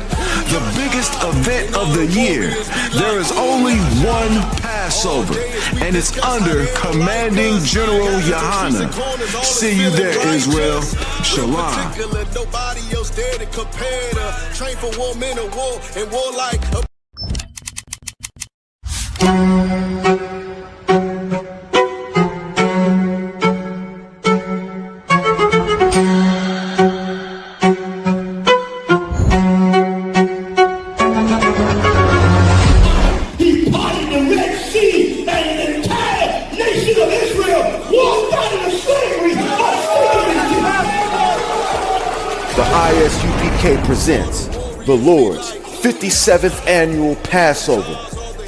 The biggest event of the year. There is only one Passover, and it's under commanding General YAHANNA. See you there, Israel. Shalom. Nobody else there to compare to. Train for war, men of war, and war like The I.S.U.P.K. presents the Lord's 57th annual Passover,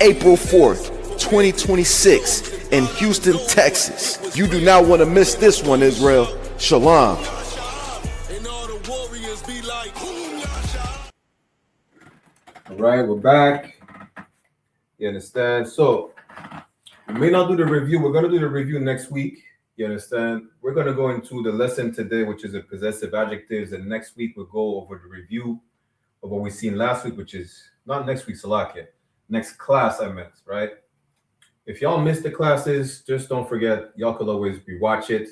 April 4th, 2026 in Houston, Texas. You do not want to miss this one, Israel. Shalom. All right, we're back. You understand? So we may not do the review. We're going to do the review next week. You understand? We're going to go into the lesson today, which is the possessive adjectives. And next week, we'll go over the review of what we seen last week, which is not next week, Salakia. Next class, I meant, right? If y'all missed the classes, just don't forget, y'all could always rewatch it.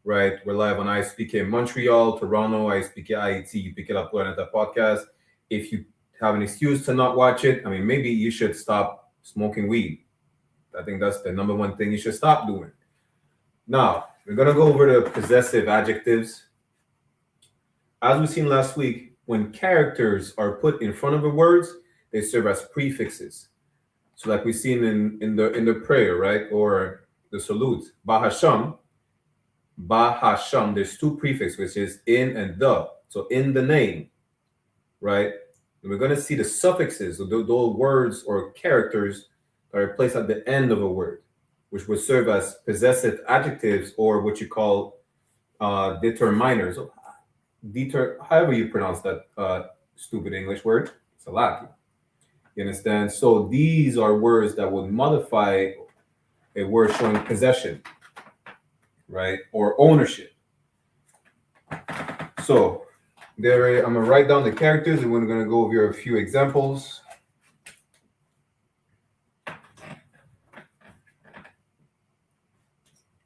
right? We're live on I.S.U.P.K Montreal, Toronto, I.S.U.P.K IET. You pick it up on the podcast. If you have an excuse to not watch it, I mean, maybe you should stop smoking weed. I think that's the number one thing you should stop doing. Now, we're going to go over the possessive adjectives. As we seen last week, when characters are put in front of the words, they serve as prefixes. So like we've seen in the prayer, right? Or the salute, Bahasham, there's two prefixes, which is in and the. So in the name, right? And we're going to see the suffixes, so those words or characters that are placed at the end of a word, which would serve as possessive adjectives, or what you call determiners. However you pronounce that stupid English word, salaki. You understand? So these are words that would modify a word showing possession, right? Or ownership. So there, I'm gonna write down the characters and we're gonna go over a few examples.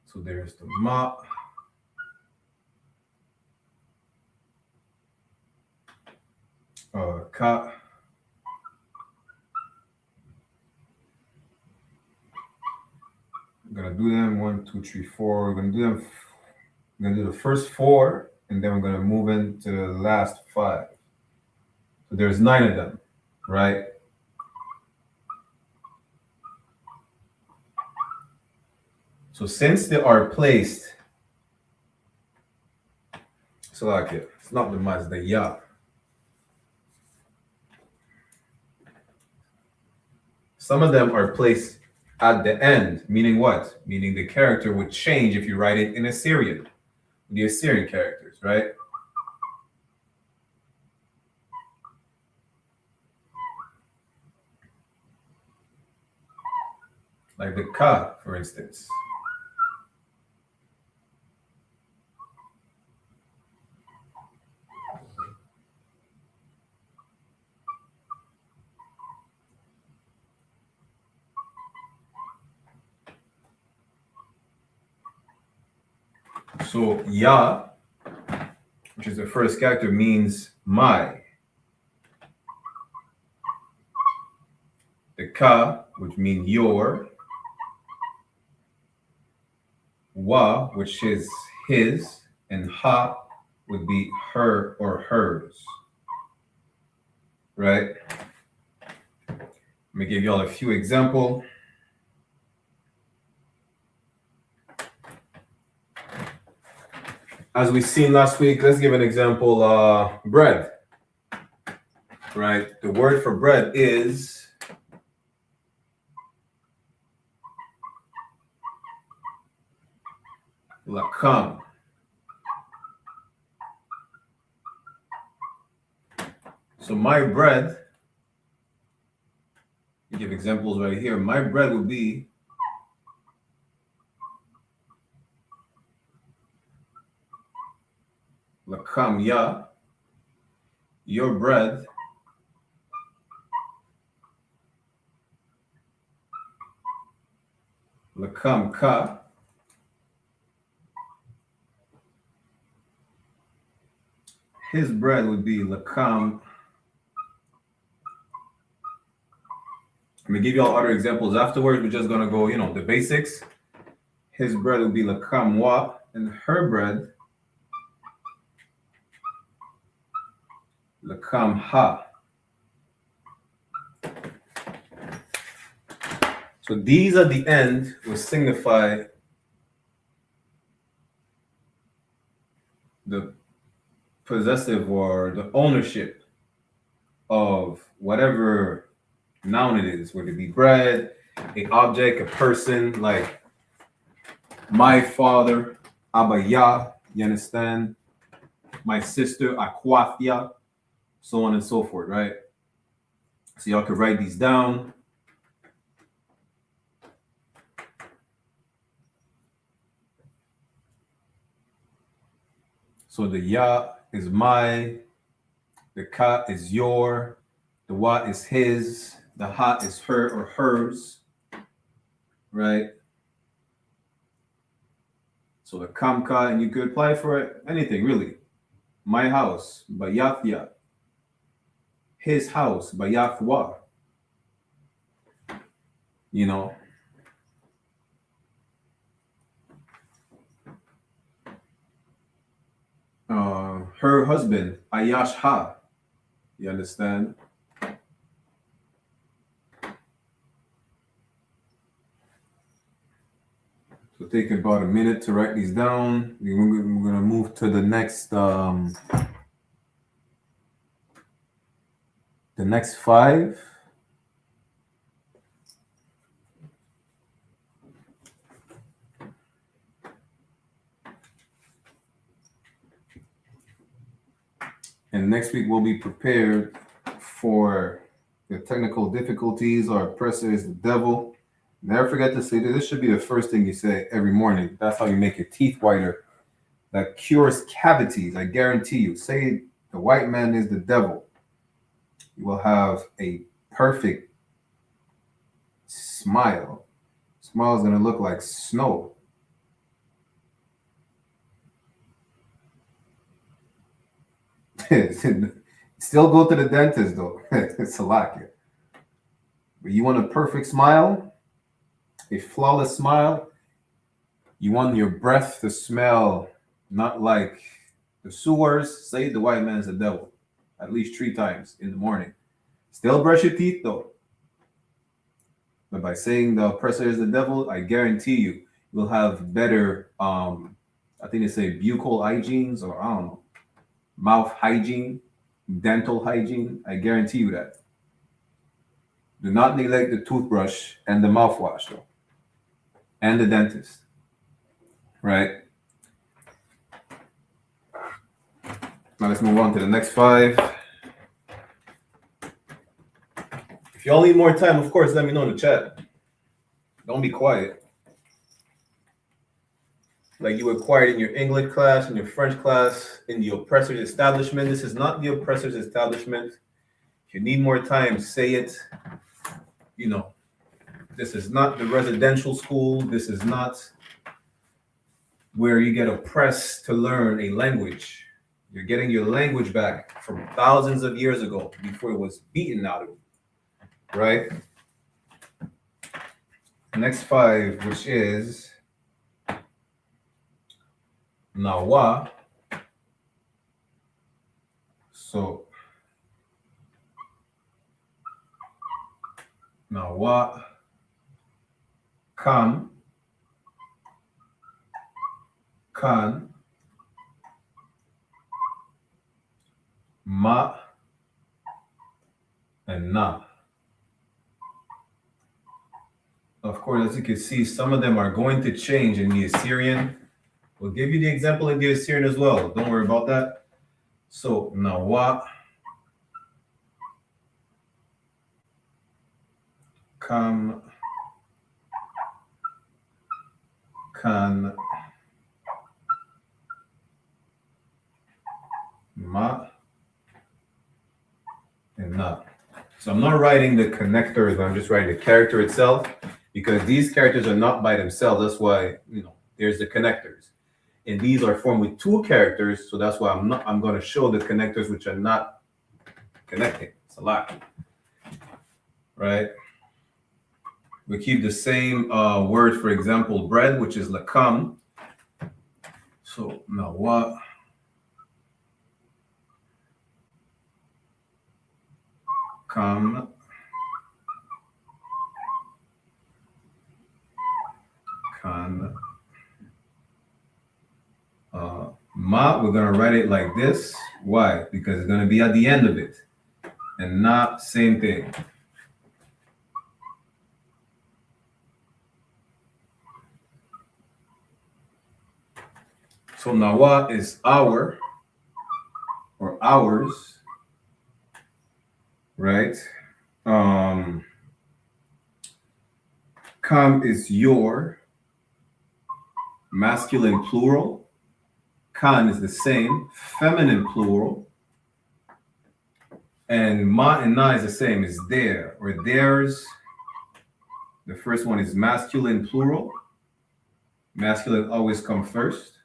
So there's the ma. Ka. I'm gonna do them 1, 2, 3, 4. We're gonna do them. I'm gonna do the first 4, and then we're gonna move into the last 5. So there's 9 of them, right? So since they are placed, so like it's not the mas, the ya. Some of them are placed at the end, meaning what? Meaning the character would change if you write it in Assyrian, the Assyrian characters, right? Like the ka, for instance. So ya, which is the first character, means my. The ka, which means your. Wa, which is his, and ha would be her or hers. Right? Let me give y'all a few examples. As we seen last week, let's give an example. Bread. Right? The word for bread is lakam. So my bread, you give examples right here. My bread would be lakam ya. Your bread lakam ka. His bread would be lakam. I'm gonna give you all other examples afterwards. We're just gonna go, the basics. His bread would be lakam wa, and her bread lakam ha. So these at the end will signify the possessive or the ownership of whatever noun it is, whether it be bread, an object, a person, like my father, Abaya, you understand? My sister, Akwafia, so on and so forth, right? So y'all could write these down. So the ya is my, the ka is your, the wa is his, the ha is her or hers, right? So the kamka, and you could apply for anything really. My house, bayathya. His house, bayathwa. You know. Her husband, ayashha. You understand? So take about a minute to write these down. We're gonna move to the next 5. And next week we'll be prepared for the technical difficulties. Our oppressor is the devil. Never forget to say that this should be the first thing you say every morning. That's how you make your teeth whiter. That cures cavities. I guarantee you. Say the white man is the devil. You will have a perfect smile. Smile is going to look like snow. Still go to the dentist though. It's a lot here. But you want a perfect smile, a flawless smile. You want your breath to smell not like the sewers. Say the white man's the devil at least 3 times in the morning. Still brush your teeth though. But by saying the oppressor is the devil, I guarantee you will have better I think they say buccal hygienes, or I don't know, mouth hygiene, dental hygiene. I guarantee you that. Do not neglect the toothbrush and the mouthwash though, and the dentist, right? Now let's move on to the next 5. If y'all need more time, of course, let me know in the chat. Don't be quiet. Like you acquired in your English class, in your French class, in the oppressor's establishment. This is not the oppressor's establishment. If you need more time, say it. You know, this is not the residential school. This is not where you get oppressed to learn a language. You're getting your language back from thousands of years ago before it was beaten out of you, right? Next 5, which is Nawa. So Nawa, Kam, Kan, Ma, and Na. Of course, as you can see, some of them are going to change in the Assyrian. We'll give you the example in the Assyrian as well. Don't worry about that. So, Nawa, Kam, Kan, Ma, and Na. So I'm not writing the connectors, I'm just writing the character itself, because these characters are not by themselves. That's why, you know, there's the connectors. And these are formed with 2 characters, so that's why I'm going to show the connectors which are not connecting. It's a lot, right? We keep the same word, for example, bread, which is lakam. So now what? Kam, kan, ma, we're going to write it like this. Why? Because it's going to be at the end of it, and not same thing. So nawa is our or ours, right? Kam is your, masculine plural. Kan is the same, feminine plural. And ma and na is the same, is their or theirs. The first one is masculine plural. Masculine always come first.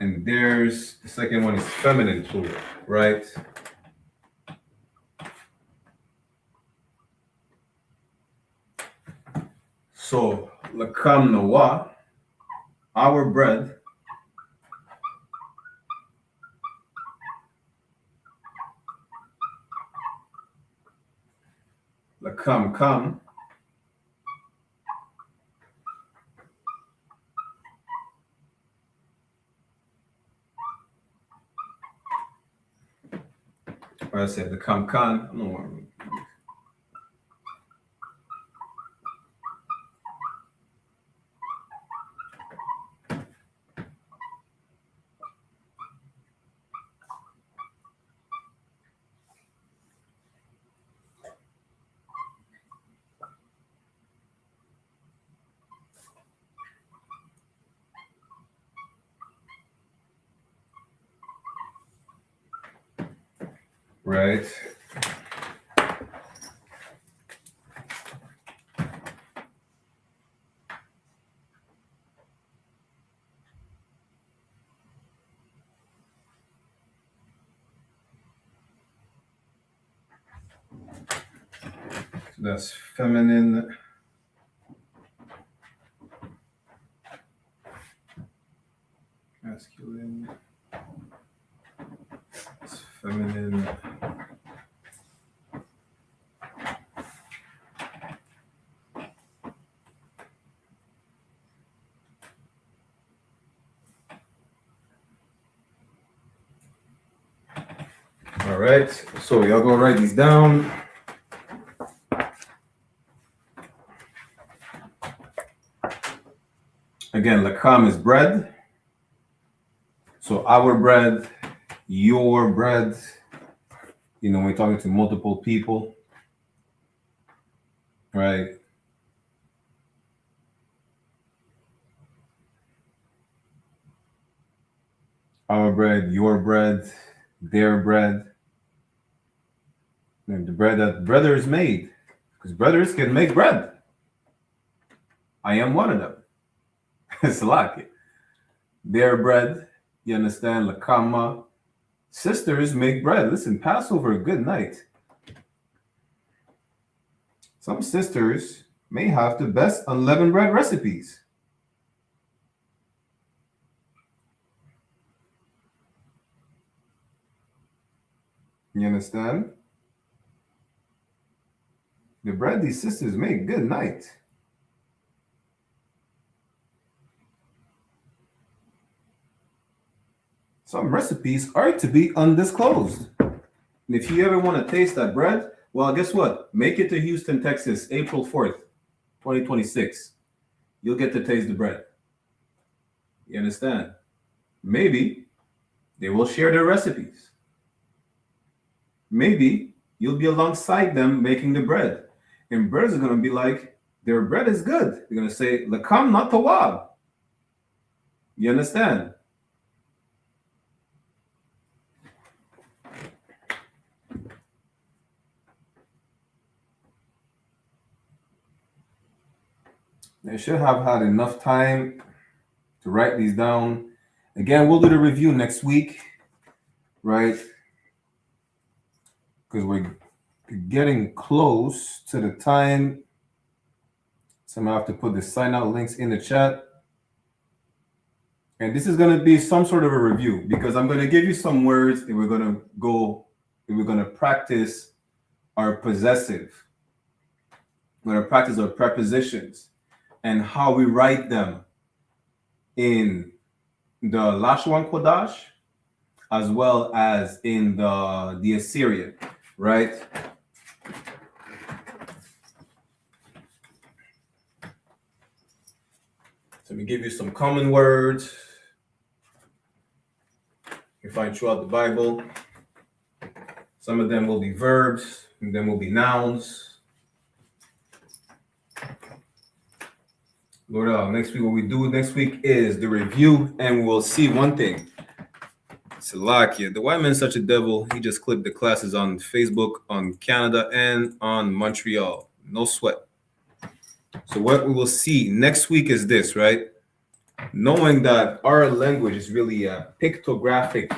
And there's the second one is feminine plural, right? So, lakam nawa, our bread. Lakam kam. Or I said the kam kan. I don't know what I mean. Right. So that's feminine. Masculine. It's feminine. All right, so y'all go write these down. Again, lakam is bread. So our bread, your bread, you know, when we're talking to multiple people, right? Our bread, your bread, their bread. And the bread that brothers made, because brothers can make bread. I am one of them. It's like their bread, you understand? Lakama. Sisters make bread. Listen, Passover, good night. Some sisters may have the best unleavened bread recipes. You understand? The bread these sisters make, good night. Some recipes are to be undisclosed. And if you ever want to taste that bread, well, guess what? Make it to Houston, Texas, April 4th, 2026. You'll get to taste the bread. You understand? Maybe they will share their recipes. Maybe you'll be alongside them making the bread. And brothers are going to be like, their bread is good. They're going to say, lakam not tawab. You understand? They should have had enough time to write these down. Again, we'll do the review next week, right? Because we're getting close to the time. So I'm going to have to put the sign out links in the chat. And this is going to be some sort of a review because I'm going to give you some words and we're going to practice our possessive. We're going to practice our prepositions and how we write them in the Lashawan Qadash as well as in the Assyrian, right? So let me give you some common words you find throughout the Bible. Some of them will be verbs, and then will be nouns. Lord, next week, what we do next week is the review, and we'll see one thing. Salakia, the white man's such a devil. He just clicked the classes on Facebook, on Canada, and on Montreal. No sweat. So what we will see next week is this, right? Knowing that our language is really a pictographic,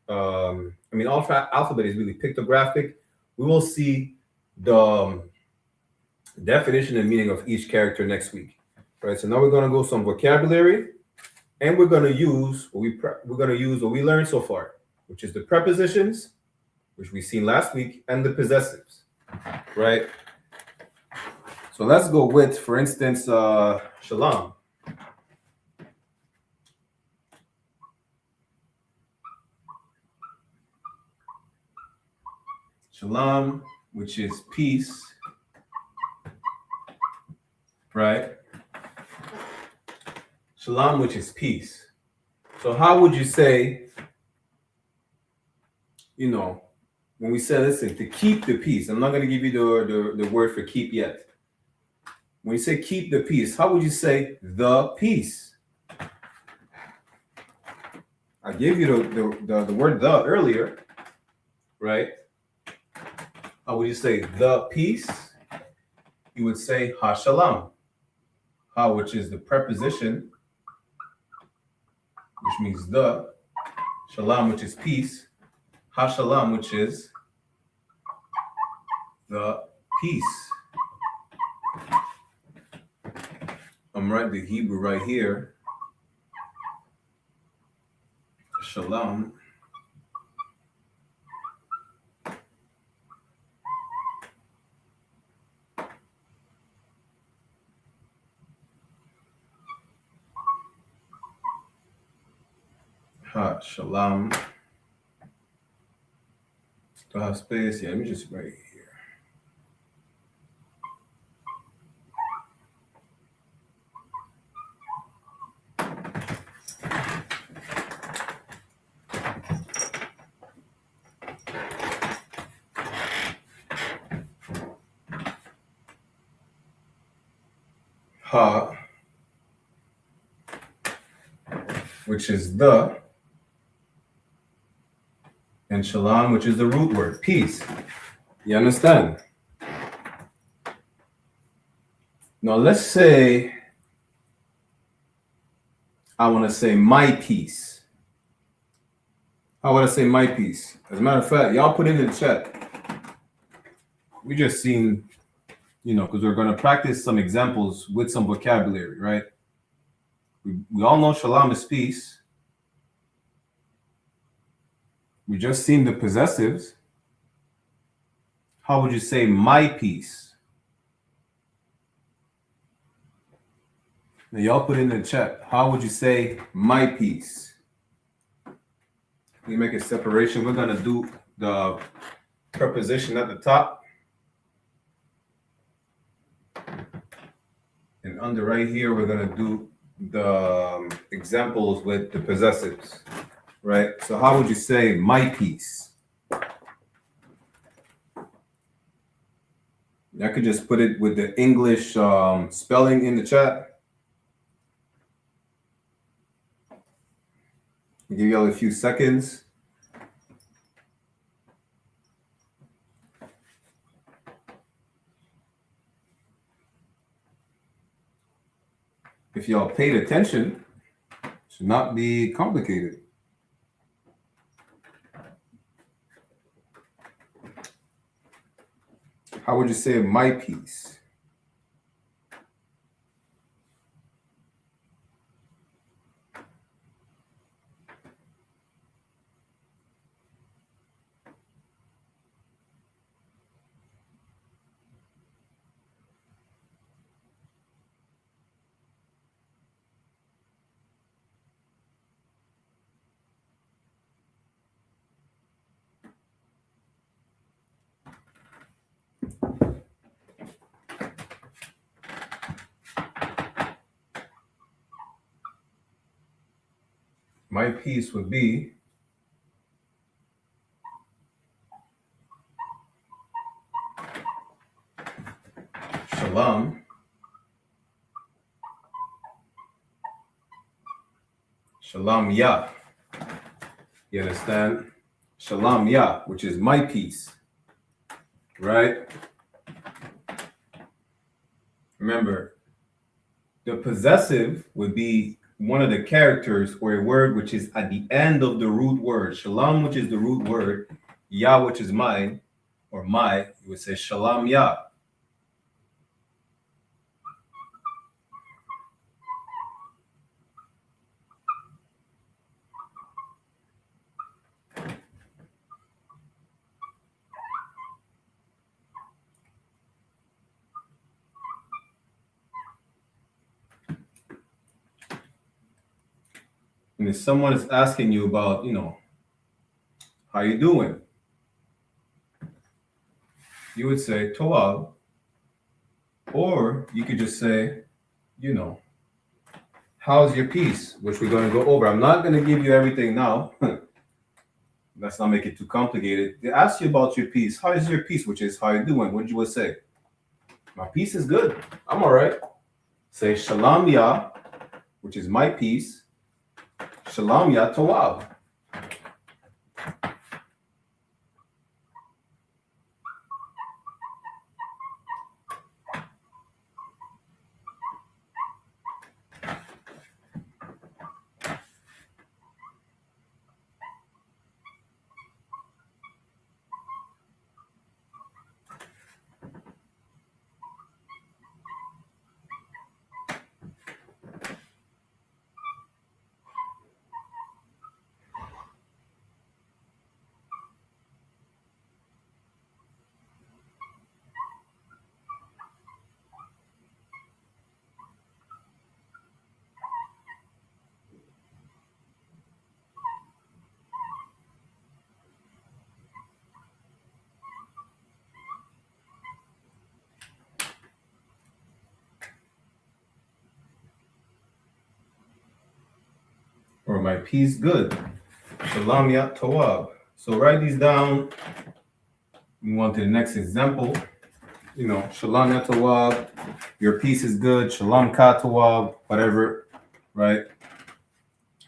alphabet is really pictographic, we will see the definition and meaning of each character next week, right? So now we're going to go some vocabulary, and we're going to use what we learned so far, which is the prepositions, which we seen last week, and the possessives, right? So let's go with, for instance, shalom. Shalom, which is peace, right? Shalom, which is peace. So how would you say, when we say, listen, to keep the peace? I'm not going to give you the word for keep yet. When you say keep the peace, how would you say the peace? I gave you the word the earlier, right? How would you say the peace? You would say ha-shalom. Ha, which is the preposition, which means the. Shalom, which is peace. Ha-shalom, which is the peace. I'm writing the Hebrew right here. Shalom. Shalom. Do I have space? Yeah, let me just write here. Ha, which is the, and shalom, which is the root word, peace. You understand? Now let's say I want to say my peace. How would I say my peace? As a matter of fact, y'all put it in the chat. We just seen, because we're going to practice some examples with some vocabulary, right? We all know shalom is peace. We just seen the possessives. How would you say my peace? Now y'all put in the chat. How would you say my peace? We make a separation. We're gonna do the preposition at the top. And under right here, we're gonna do the examples with the possessives. Right? So how would you say my peace? I could just put it with the English spelling in the chat. I'll give y'all a few seconds. If y'all paid attention, it should not be complicated. How would you say my peace? My peace would be shalom. Shalom Yah. You understand? Shalom Yah, which is my peace. Right? Remember, The possessive would be one of the characters or a word which is at the end of the root word. Shalom, which is the root word. Yah, which is mine or my. You would say Shalom Yah. And if someone is asking you about, how you doing? You would say Toab, or you could just say, how's your peace? Which we're going to go over. I'm not going to give you everything now. Let's not make it too complicated. They ask you about your peace. How is your peace? Which is how you doing? What you would say? My peace is good. I'm all right. Say Shalom Yah, which is my peace. Shalom Yah Toab. Or my peace good. Shalom Yah Toab. So write these down. Move on to the next example. Shalom Yah Toab. Your peace is good. Shalom Ka Toab. Whatever, right?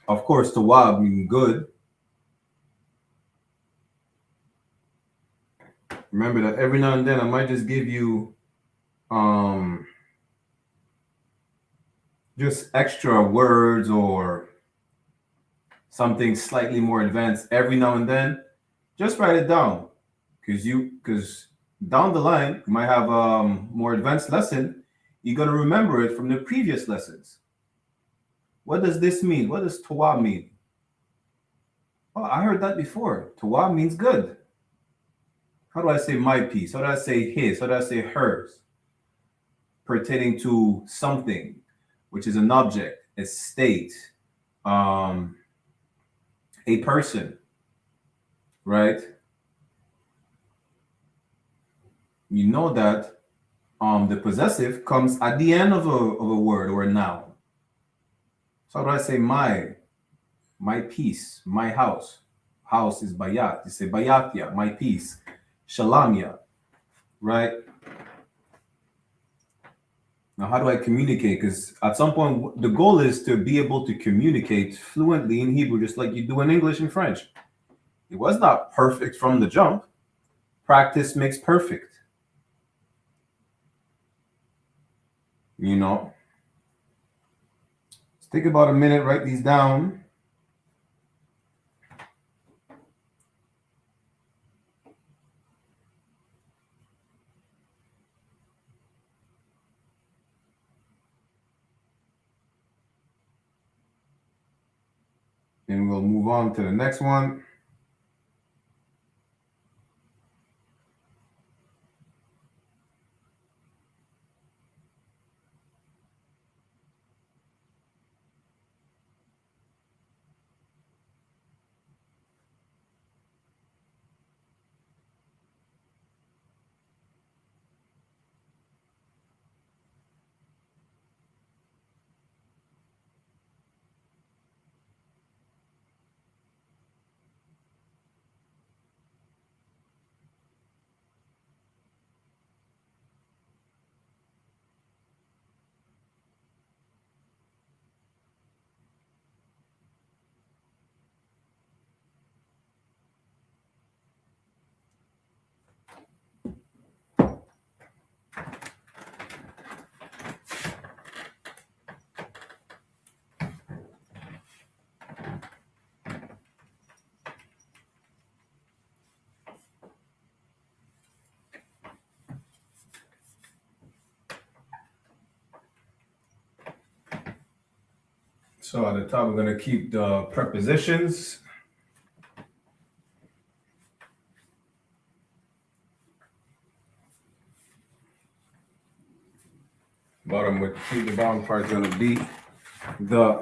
Of course, Toab means good. Remember that every now and then I might just give you just extra words or something slightly more advanced every now and then. Just write it down, because down the line you might have more advanced lesson. You're gonna remember it from the previous lessons. What does this mean? What does Tawab mean? Oh, I heard that before. Tawab means good. How do I say my peace? How do I say his? How do I say hers? Pertaining to something, which is an object, a state, a person, right? You know that the possessive comes at the end of a word or a noun. So how do I say my peace, my house? House is bayat. You say bayatya, my peace. Shalamya, right? Now, how do I communicate? Because at some point, the goal is to be able to communicate fluently in Hebrew, just like you do in English and French. It was not perfect from the jump. Practice makes perfect. Let's take about a minute, write these down. And we'll move on to the next one. So at the top, we're going to keep the prepositions. The bottom part is going to be the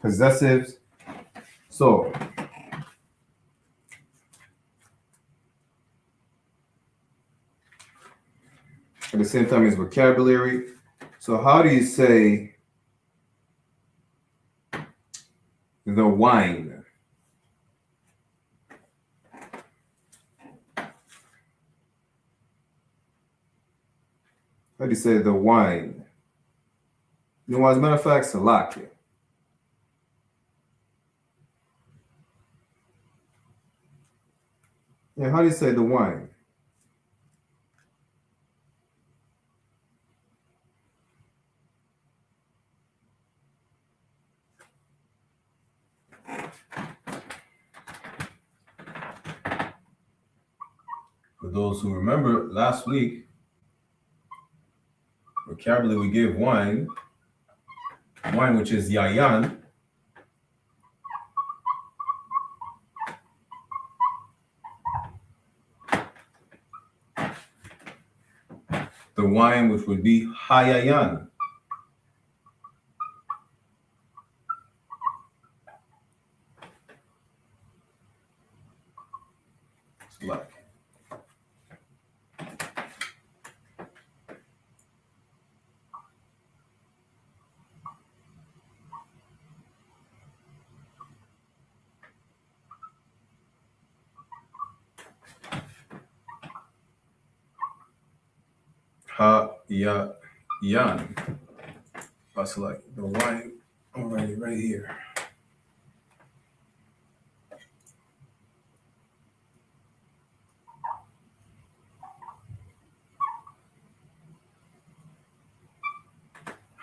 possessives. So at the same time as vocabulary. So how do you say the wine? How do you say the wine? You know, as a matter of fact, Salaki. Yeah, how do you say the wine? For those who remember last week, vocabulary we gave wine, which is yayan. The wine, which would be hayayan. Like hayayan. That's like the wine already right here.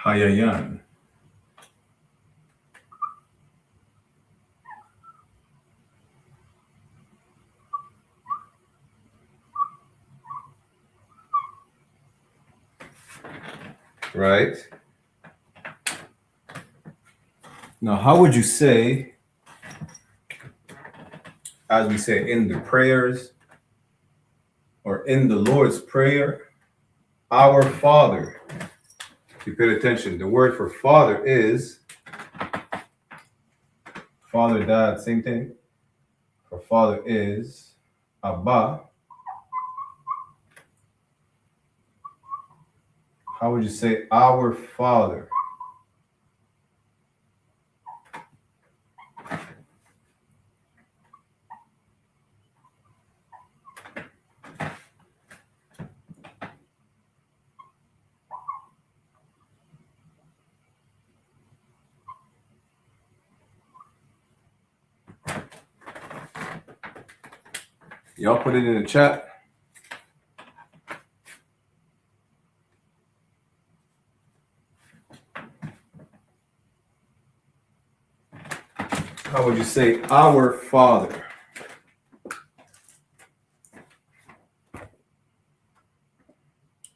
Hayayan. Right? Now, how would you say, as we say in the prayers or in the Lord's Prayer, our Father? If you paid attention, the word for father is father, dad, same thing. For father is Abba. How would you say our Father? Y'all put it in the chat. How would you say our Father?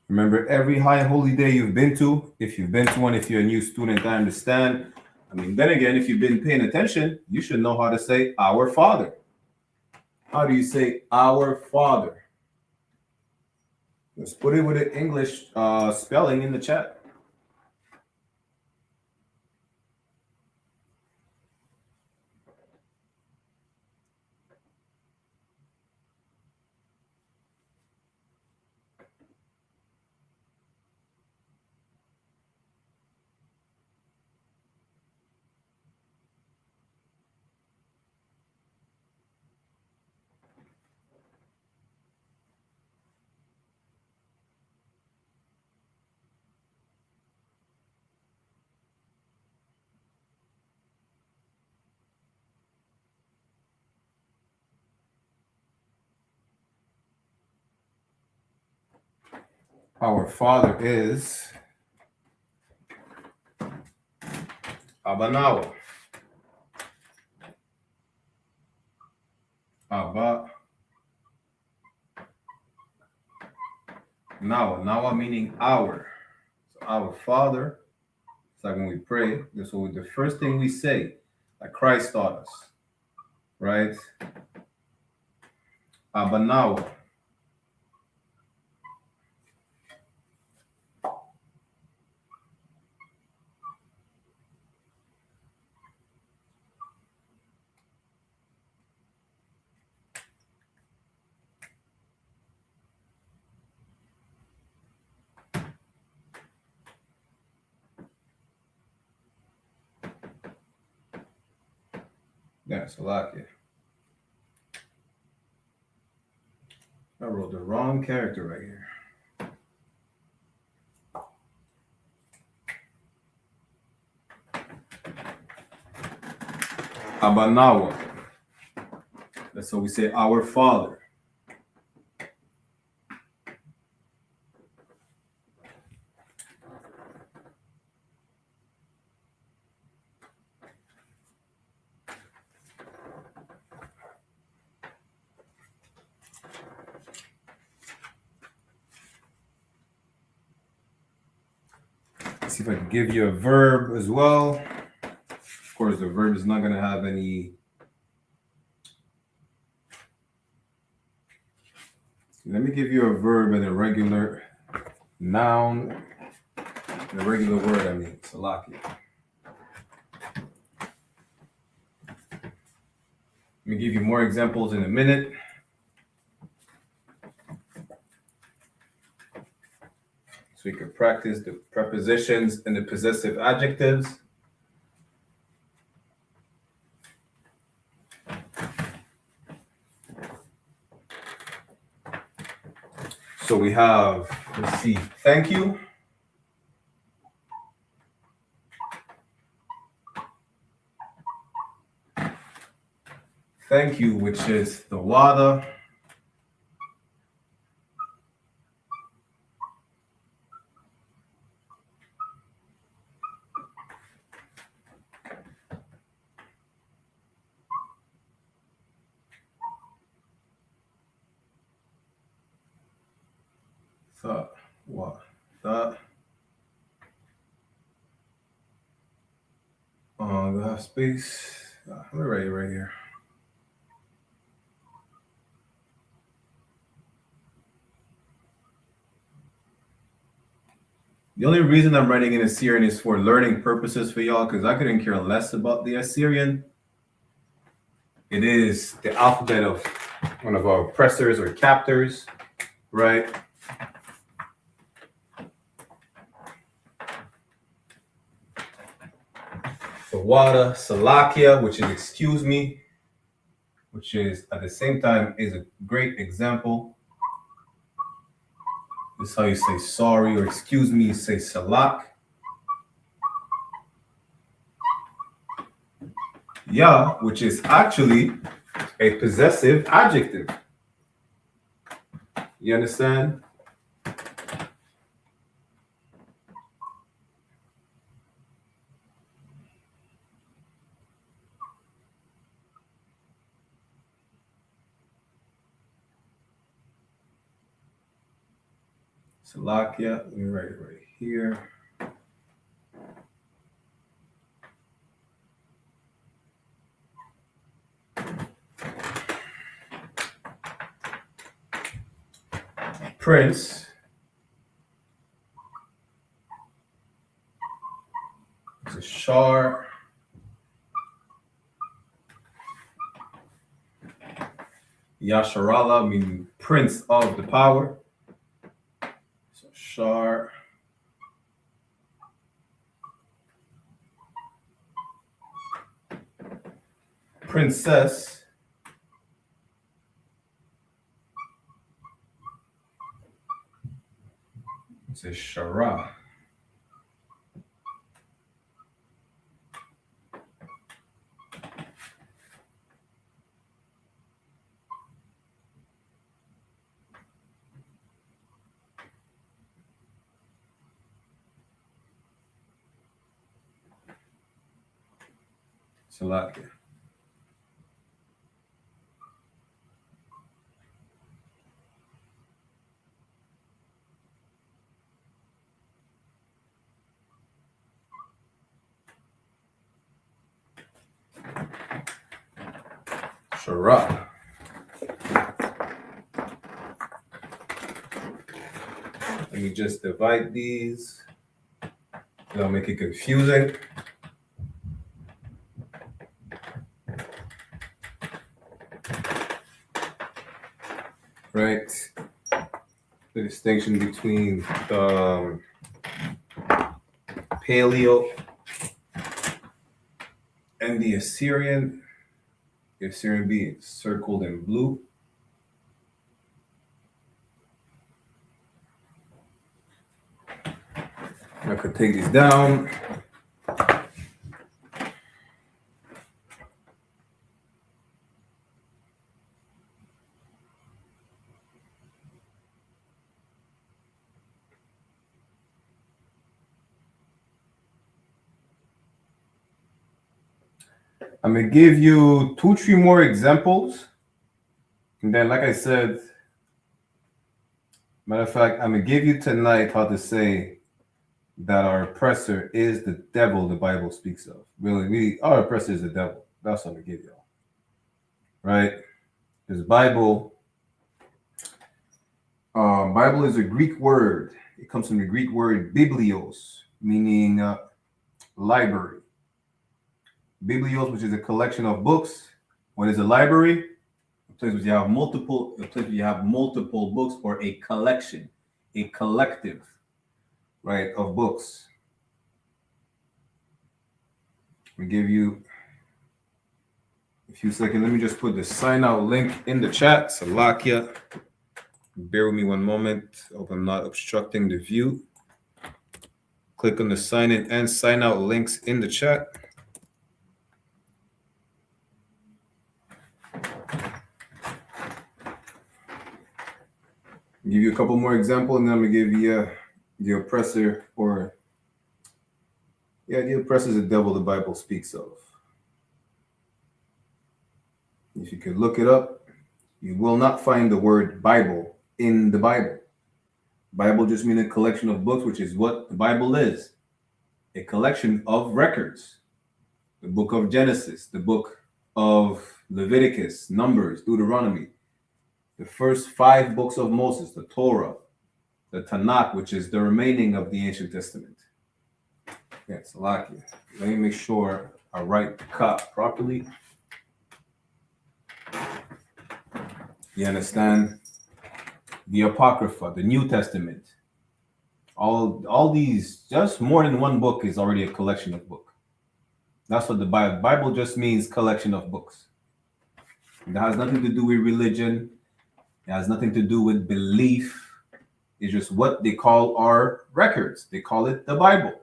Remember every high holy day you've been to, if you've been to one, if you're a new student, I understand. I mean, then again, if you've been paying attention, you should know how to say our Father. How do you say our Father? Let's put it with an English spelling in the chat. Our Father is Abanawa. Abba. Nawa. Nawa meaning our. So our Father It's like when we pray, this is the first thing we say, like Christ taught us, right? But now, yeah, Salakia. I wrote the wrong character right here. Abanawa. That's how we say our Father. Let's see if I can give you a verb as well. Of course, the verb is not going to have any. Let me give you a verb and a regular noun and a regular word, I mean, Salakia. Let me give you more examples in a minute. So we can practice the prepositions and the possessive adjectives. So we have, let's see, thank you. Thank you, which is the water. We have space. Let me write it right here. The only reason I'm writing in Assyrian is for learning purposes for y'all, because I couldn't care less about the Assyrian. It is the alphabet of one of our oppressors or captors, right? Sawada, Salakia, which is excuse me, which is at the same time is a great example. This is how you say sorry or excuse me, you say salak. Yeah, which is actually a possessive adjective. You understand? Salakia, let me write it right here. Prince. It's a shar. Yasharala, meaning prince of the power. So shar. Princess. It's a shara. Salakia. Shara. Let me just divide these. That'll make it confusing. Right. The distinction between the Paleo and the Assyrian. The Assyrian being circled in blue. I could take these down. I'm going to give you 2-3 more examples. And then, like I said, matter of fact, I'm going to give you tonight how to say that our oppressor is the devil the Bible speaks of. Really, our oppressor is the devil. That's what I'm going to give y'all. Right? Because Bible is a Greek word. It comes from the Greek word biblios, meaning library. Biblios, which is a collection of books. What is a library? A place where you have multiple books, or a collection, a collective, right, of books. Let me give you a few seconds. Let me just put the sign out link in the chat. Salakia. Bear with me one moment. I hope I'm not obstructing the view. Click on the sign in and sign out links in the chat. Give you a couple more examples, and then I'm gonna give you the oppressor, or the oppressor is the devil the Bible speaks of. If you could look it up, you will not find the word Bible in the Bible. Bible just means a collection of books, which is what the Bible is. A collection of records. The book of Genesis, the book of Leviticus, Numbers, Deuteronomy. The first 5 books of Moses, the Torah, the Tanakh, which is the remaining of the Ancient Testament. Yes, Salakia. Let me make sure I write the cut properly. You understand? The Apocrypha, the New Testament. All these, just more than one book is already a collection of books. That's what the Bible just means, collection of books. That has nothing to do with religion. It has nothing to do with belief. It's just what they call our records. They call it the Bible.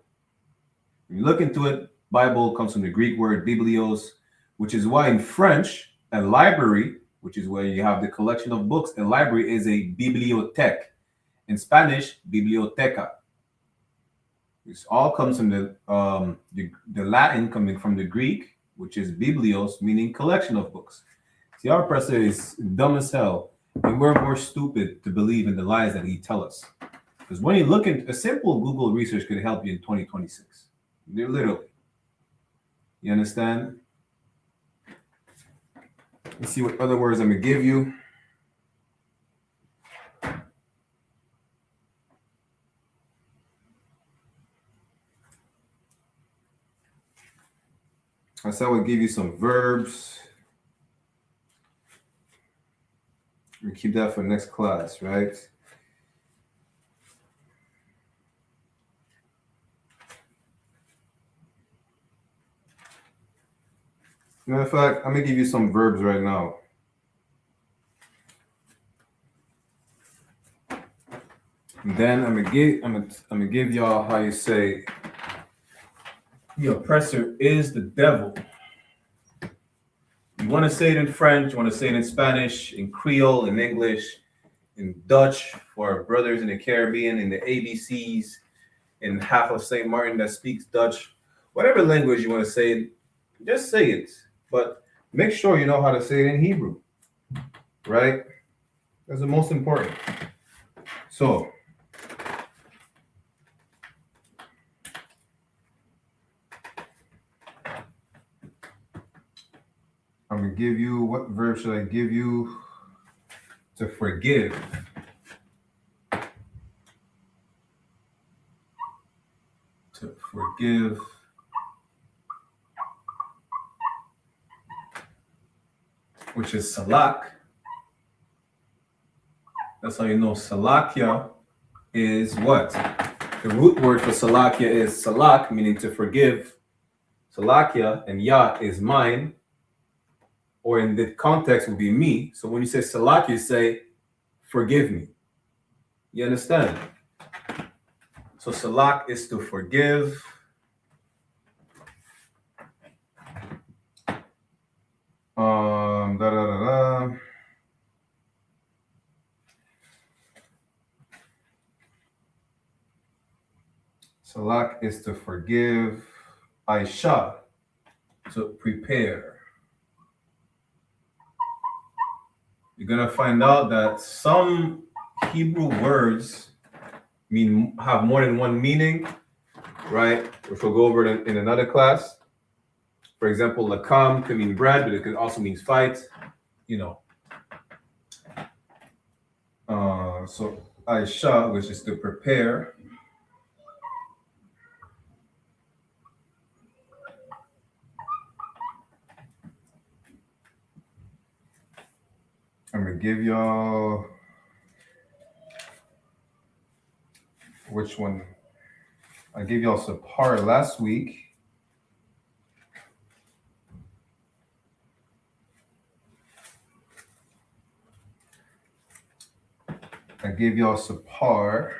When you look into it, Bible comes from the Greek word biblios, which is why in French, a library, which is where you have the collection of books, a library is a bibliothèque. In Spanish, biblioteca. This all comes from the Latin coming from the Greek, which is biblios, meaning collection of books. See, our oppressor is dumb as hell. And we're more stupid to believe in the lies that he tells us. Because when you look at a simple Google research could help you in 2026. They're literally. You understand? Let's see what other words I'm going to give you. I said I would give you some verbs. We keep that for next class, right? Matter of fact, I'm gonna give you some verbs right now. And then I'm gonna give y'all how you say the oppressor is the devil. You want to say it in French, you want to say it in Spanish, in Creole, in English, in Dutch for our brothers in the Caribbean, in the ABCs, in half of St. Martin that speaks Dutch. Whatever language you want to say it, just say it. But make sure you know how to say it in Hebrew, right? That's the most important. So, I'm going to give you, what verb should I give you? To forgive. To forgive. Which is salak. That's how you know salakia is what? The root word for salakia is salak, meaning to forgive. Salakia, and ya is mine, or in the context would be me. So when you say salakia, you say forgive me. You understand? So salak is to forgive. Salak is to forgive. Aisha, to prepare. You're gonna find out that some Hebrew words have more than one meaning, right? Which we'll go over in another class. For example, lakam could mean bread, but it could also mean fight, you know. So Aisha, which is to prepare. I'm gonna give y'all which one. I gave y'all Sapar last week. I gave y'all Sapar.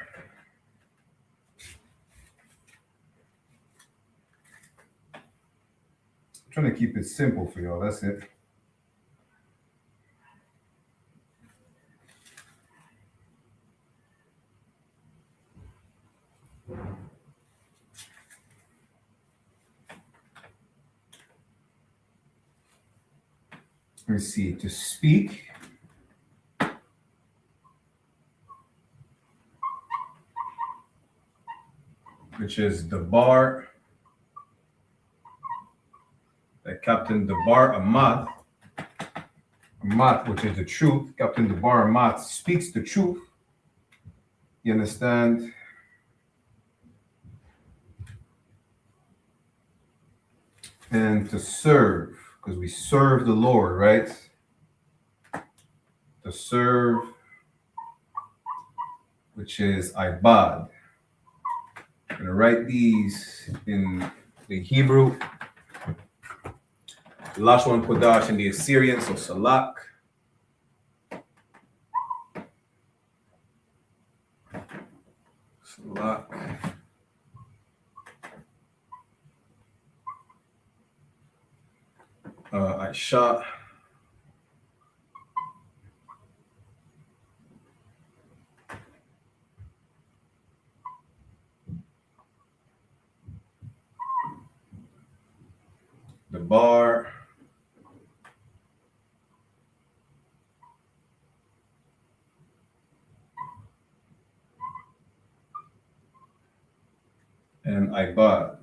I'm trying to keep it simple for y'all. That's it. Let me see. To speak. Which is the bar. That Captain Debar Amat. Amat, which is the truth. Captain Debar Amat speaks the truth. You understand? And to serve, because we serve the Lord, right? To serve, which is ibad. I'm going to write these in the Hebrew, Lashawan Qadash in the Assyrian, so salak. Salak. Aisha. The bar. And ibad.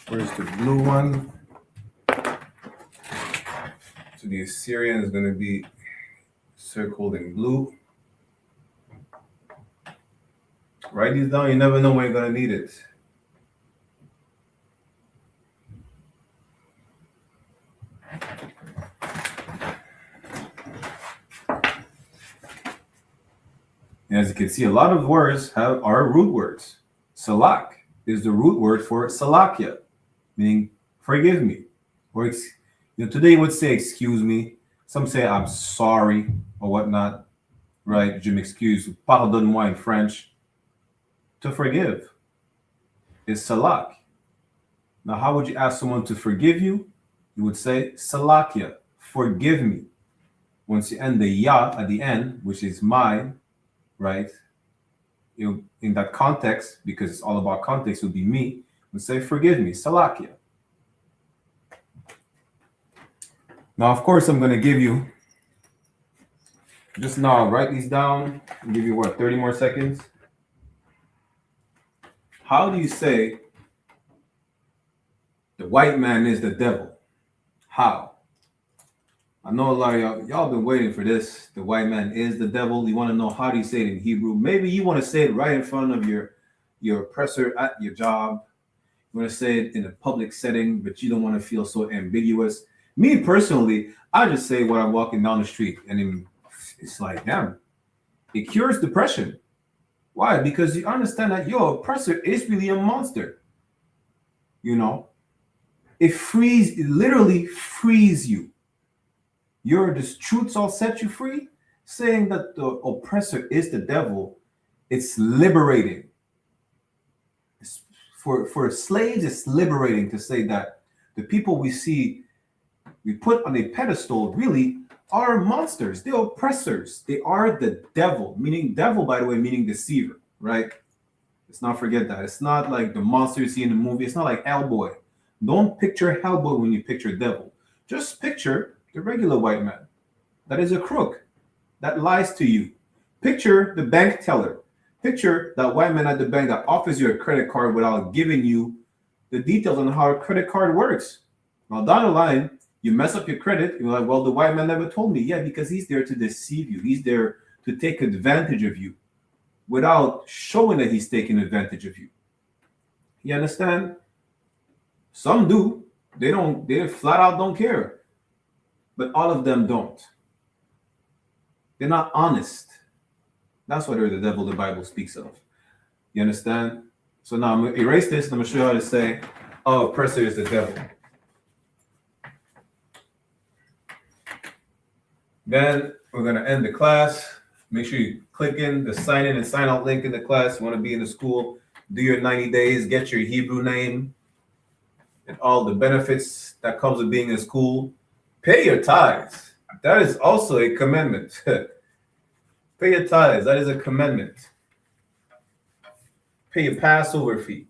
Where's the blue one? So the Assyrian is going to be circled in blue. Write these down. You never know when you're going to need it. And as you can see, a lot of words are root words. Salak is the root word for salakia, meaning forgive me. Or today you would say excuse me. Some say I'm sorry or whatnot, right? Je m'excuse, pardonne-moi in French. To forgive is salak. Now, how would you ask someone to forgive you? You would say salakia, forgive me. Once you end the ya at the end, which is mine, right? In that context, because it's all about context, would be me, would say forgive me, salakia. Now, of course, I'm going to give you Just now, write these down. I'll give you what, 30 more seconds? How do you say the white man is the devil? How? I know a lot of y'all been waiting for this. The white man is the devil. You want to know how do you say it in Hebrew? Maybe you want to say it right in front of your oppressor at your job. You want to say it in a public setting, but you don't want to feel so ambiguous. Me personally, I just say when I'm walking down the street, and it's like, damn, it cures depression. Why? Because you understand that your oppressor is really a monster. You know, it literally frees you. The truths all set you free. Saying that the oppressor is the devil, it's liberating. For slaves, it's liberating to say that the people we put on a pedestal really are monsters. They're oppressors. They are the devil, meaning devil, by the way, meaning deceiver, right? Let's not forget that. It's not like the monster you see in the movie. It's not like Hellboy. Don't picture Hellboy when you picture devil. Just picture the regular white man that is a crook, that lies to you. Picture the bank teller. Picture that white man at the bank that offers you a credit card without giving you the details on how a credit card works. Now, down the line, you mess up your credit. You're like, well, the white man never told me. Yeah, because he's there to deceive you. He's there to take advantage of you without showing that he's taking advantage of you. You understand? Some do. They flat out don't care. But all of them don't. They're not honest. That's why they're the devil the Bible speaks of. You understand? So now I'm going to erase this and I'm going to show you how to say, oh, oppressor is the devil. Then we're going to end the class. Make sure you click in the sign in and sign out link in the class. You want to be in the school, do your 90 days, get your Hebrew name and all the benefits that comes with being in school. Pay your tithes. That is also a commandment. Pay your tithes. That is a commandment. Pay your Passover fee.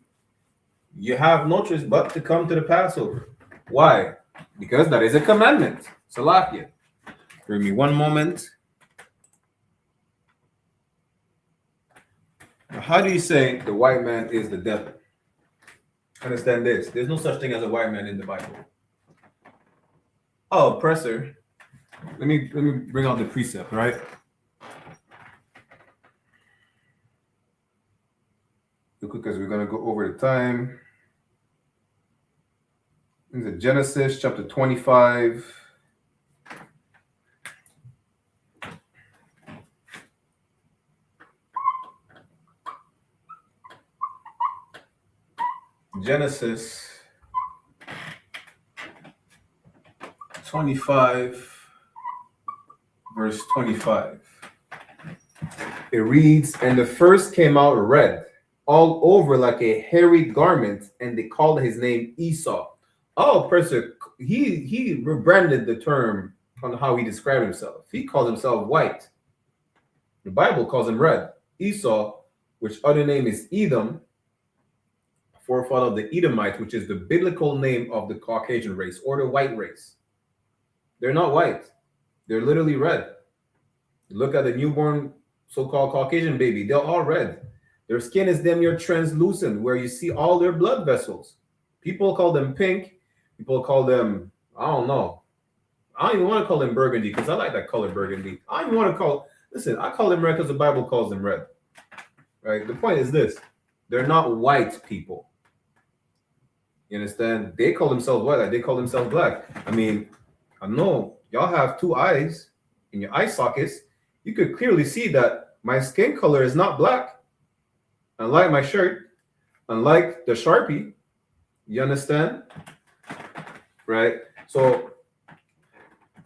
You have no choice but to come to the Passover. Why? Because that is a commandment. Salakia. Give me one moment. Now, how do you say the white man is the devil? Understand this. There's no such thing as a white man in the Bible. Oh, oppressor. Let me bring out the precept, right? Because we're going to go over the time. This is Genesis chapter 25. Genesis 25, verse 25. It reads, and the first came out red, all over like a hairy garment, and they called his name Esau. Oh, person, he rebranded the term on how he described himself. He called himself white. The Bible calls him red. Esau, which other name is Edom, forefather of the Edomites, which is the biblical name of the Caucasian race or the white race. They're not white. They're literally red. Look at the newborn so-called Caucasian baby. They're all red. Their skin is damn near translucent, where you see all their blood vessels. People call them pink. People call them, I don't know. I don't even want to call them burgundy because I like that color burgundy. I don't even want to I call them red because the Bible calls them red. Right? The point is this. They're not white people. You understand? They call themselves white. Like they call themselves black. I mean, I know y'all have two eyes in your eye sockets. You could clearly see that my skin color is not black. Unlike my shirt, unlike the Sharpie. You understand? Right? So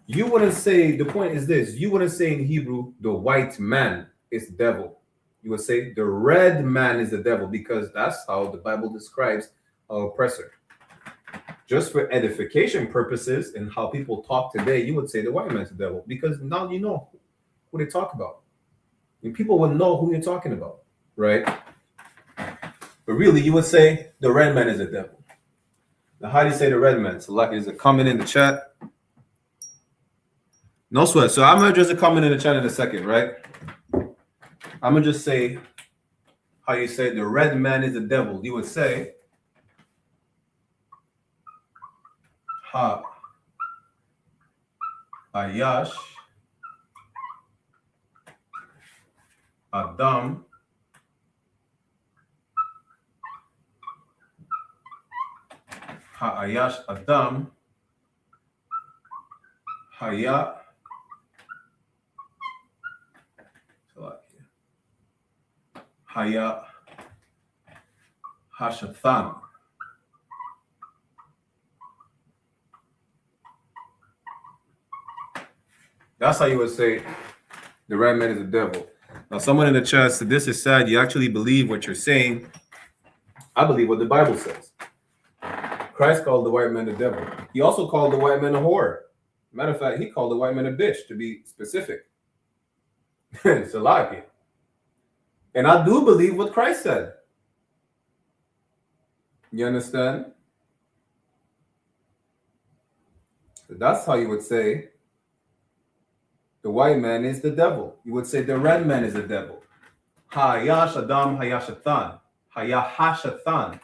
you wouldn't say, the point is this, you wouldn't say in Hebrew, the white man is the devil. You would say the red man is the devil because that's how the Bible describes our oppressor. Just for edification purposes and how people talk today, you would say the white man's the devil because now you know who they talk about. And people would know who you're talking about, right? But really, you would say the red man is the devil. Now, how do you say the red man? So, like, there's a comment in the chat. No sweat. So I'm gonna address a comment in the chat in a second, right? I'm gonna just say how you say the red man is the devil. You would say ha ayash adam ha ayash adam haya haya hashathan. That's how you would say the red man is the devil. Now, someone in the chat said, this is sad. You actually believe what you're saying. I believe what the Bible says. Christ called the white man the devil. He also called the white man a whore. Matter of fact, he called the white man a bitch, to be specific. It's a lie. And I do believe what Christ said. You understand? So that's how you would say the white man is the devil. You would say the red man is the devil. Hayash Adam Hayashathan. Hayahashathan.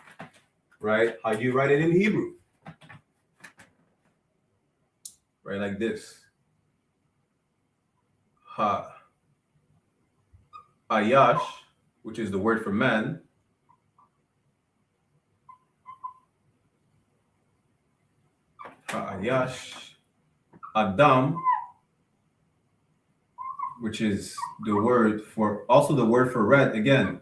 Right? How do you write it in Hebrew? Right, like this. Ha. Ayash, which is the word for man. Ha Ayash. Adam, which is the word for, also the word for red. Again,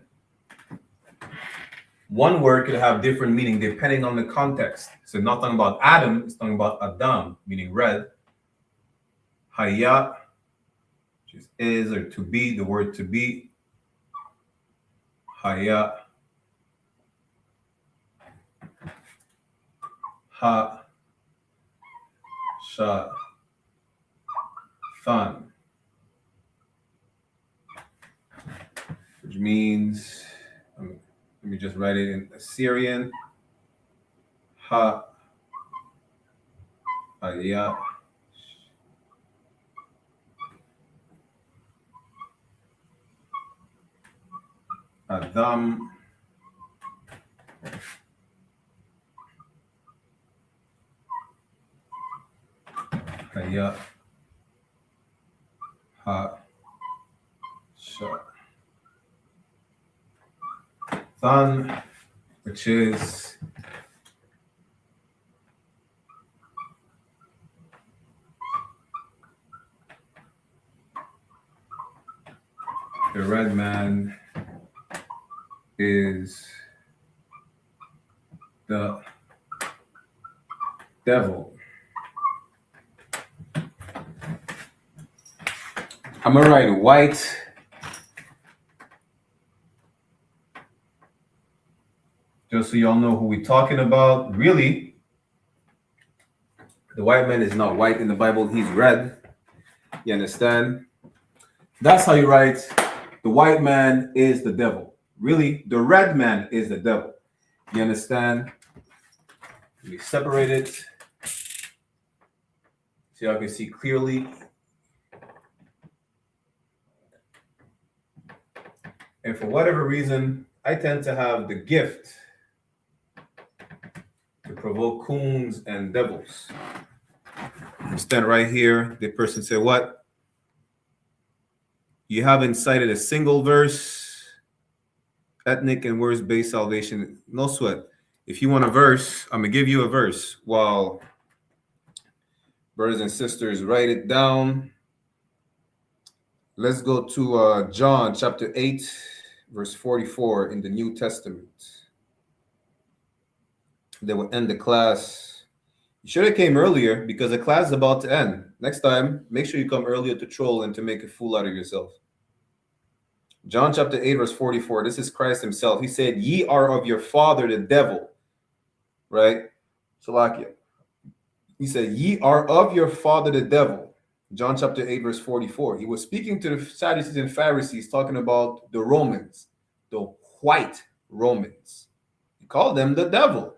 one word could have different meaning depending on the context. So not talking about Adam, it's talking about Adam, meaning red. Haya, which is or to be, the word to be. Haya. Ha. Sha. Than. Which means, let me just write it in Assyrian. Ha. Haya. Adam. Haya. Ha. Sha. Than, which is the red man is the devil. I'm gonna write white just so y'all know who we're talking about. Really, the white man is not white in the Bible, he's red. You understand? That's how you write the white man is the devil. Really, the red man is the devil. You understand? Let me separate it so y'all can see clearly. And for whatever reason, I tend to have the gift to provoke coons and devils. Stand right here. The person said, what? You haven't cited a single verse, ethnic and words-based salvation. No sweat. If you want a verse, I'm going to give you a verse while brothers and sisters write it down. Let's go to John chapter 8, verse 44 in the New Testament. They will end the class. You should have came earlier because the class is about to end. Next time, make sure you come earlier to troll and to make a fool out of yourself. John chapter 8, verse 44. This is Christ himself. He said, ye are of your father, the devil. Right? Salakia. He said, ye are of your father, the devil. John chapter 8, verse 44. He was speaking to the Sadducees and Pharisees, talking about the Romans, the white Romans. He called them the devil.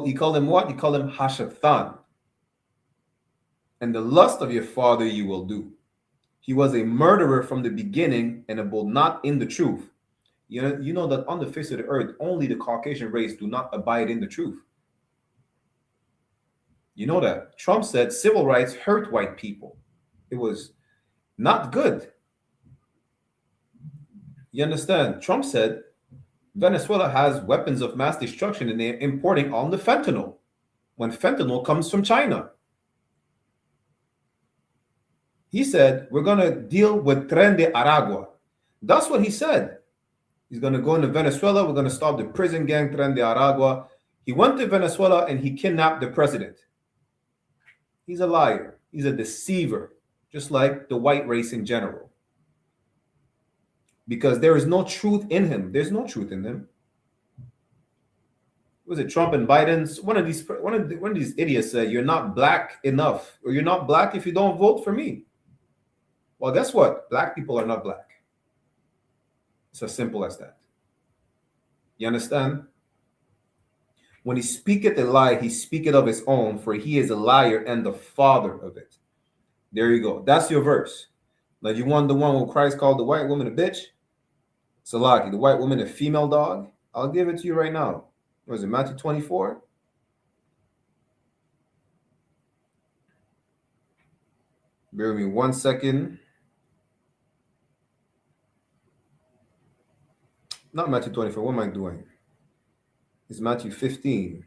He called them what? He called them Hashathan. and the lust of your father you will do. He was a murderer from the beginning and abode not in the truth. You know that on the face of the earth, only the Caucasian race do not abide in the truth. You know that. Trump said civil rights hurt white people. It was not good. You understand? Trump said Venezuela has weapons of mass destruction and they're importing all the fentanyl when fentanyl comes from China. He said, we're going to deal with Tren de Aragua. That's what he said. He's going to go into Venezuela. We're going to stop the prison gang, Tren de Aragua. He went to Venezuela and he kidnapped the president. He's a liar. He's a deceiver, just like the white race in general. Because there is no truth in him. There's no truth in them. Was it Trump and Biden's? One of these idiots said, "You're not black enough, or you're not black if you don't vote for me." Well, guess what? Black people are not black. It's as simple as that. You understand? When he speaketh a lie, he speaketh of his own, for he is a liar and the father of it. There you go. That's your verse. Now, you want the one where Christ called the white woman a bitch? Salaki, the white woman a female dog? I'll give it to you right now. What is it, Matthew 24? Bear with me 1 second. Not Matthew 24. What am I doing? It's Matthew 15.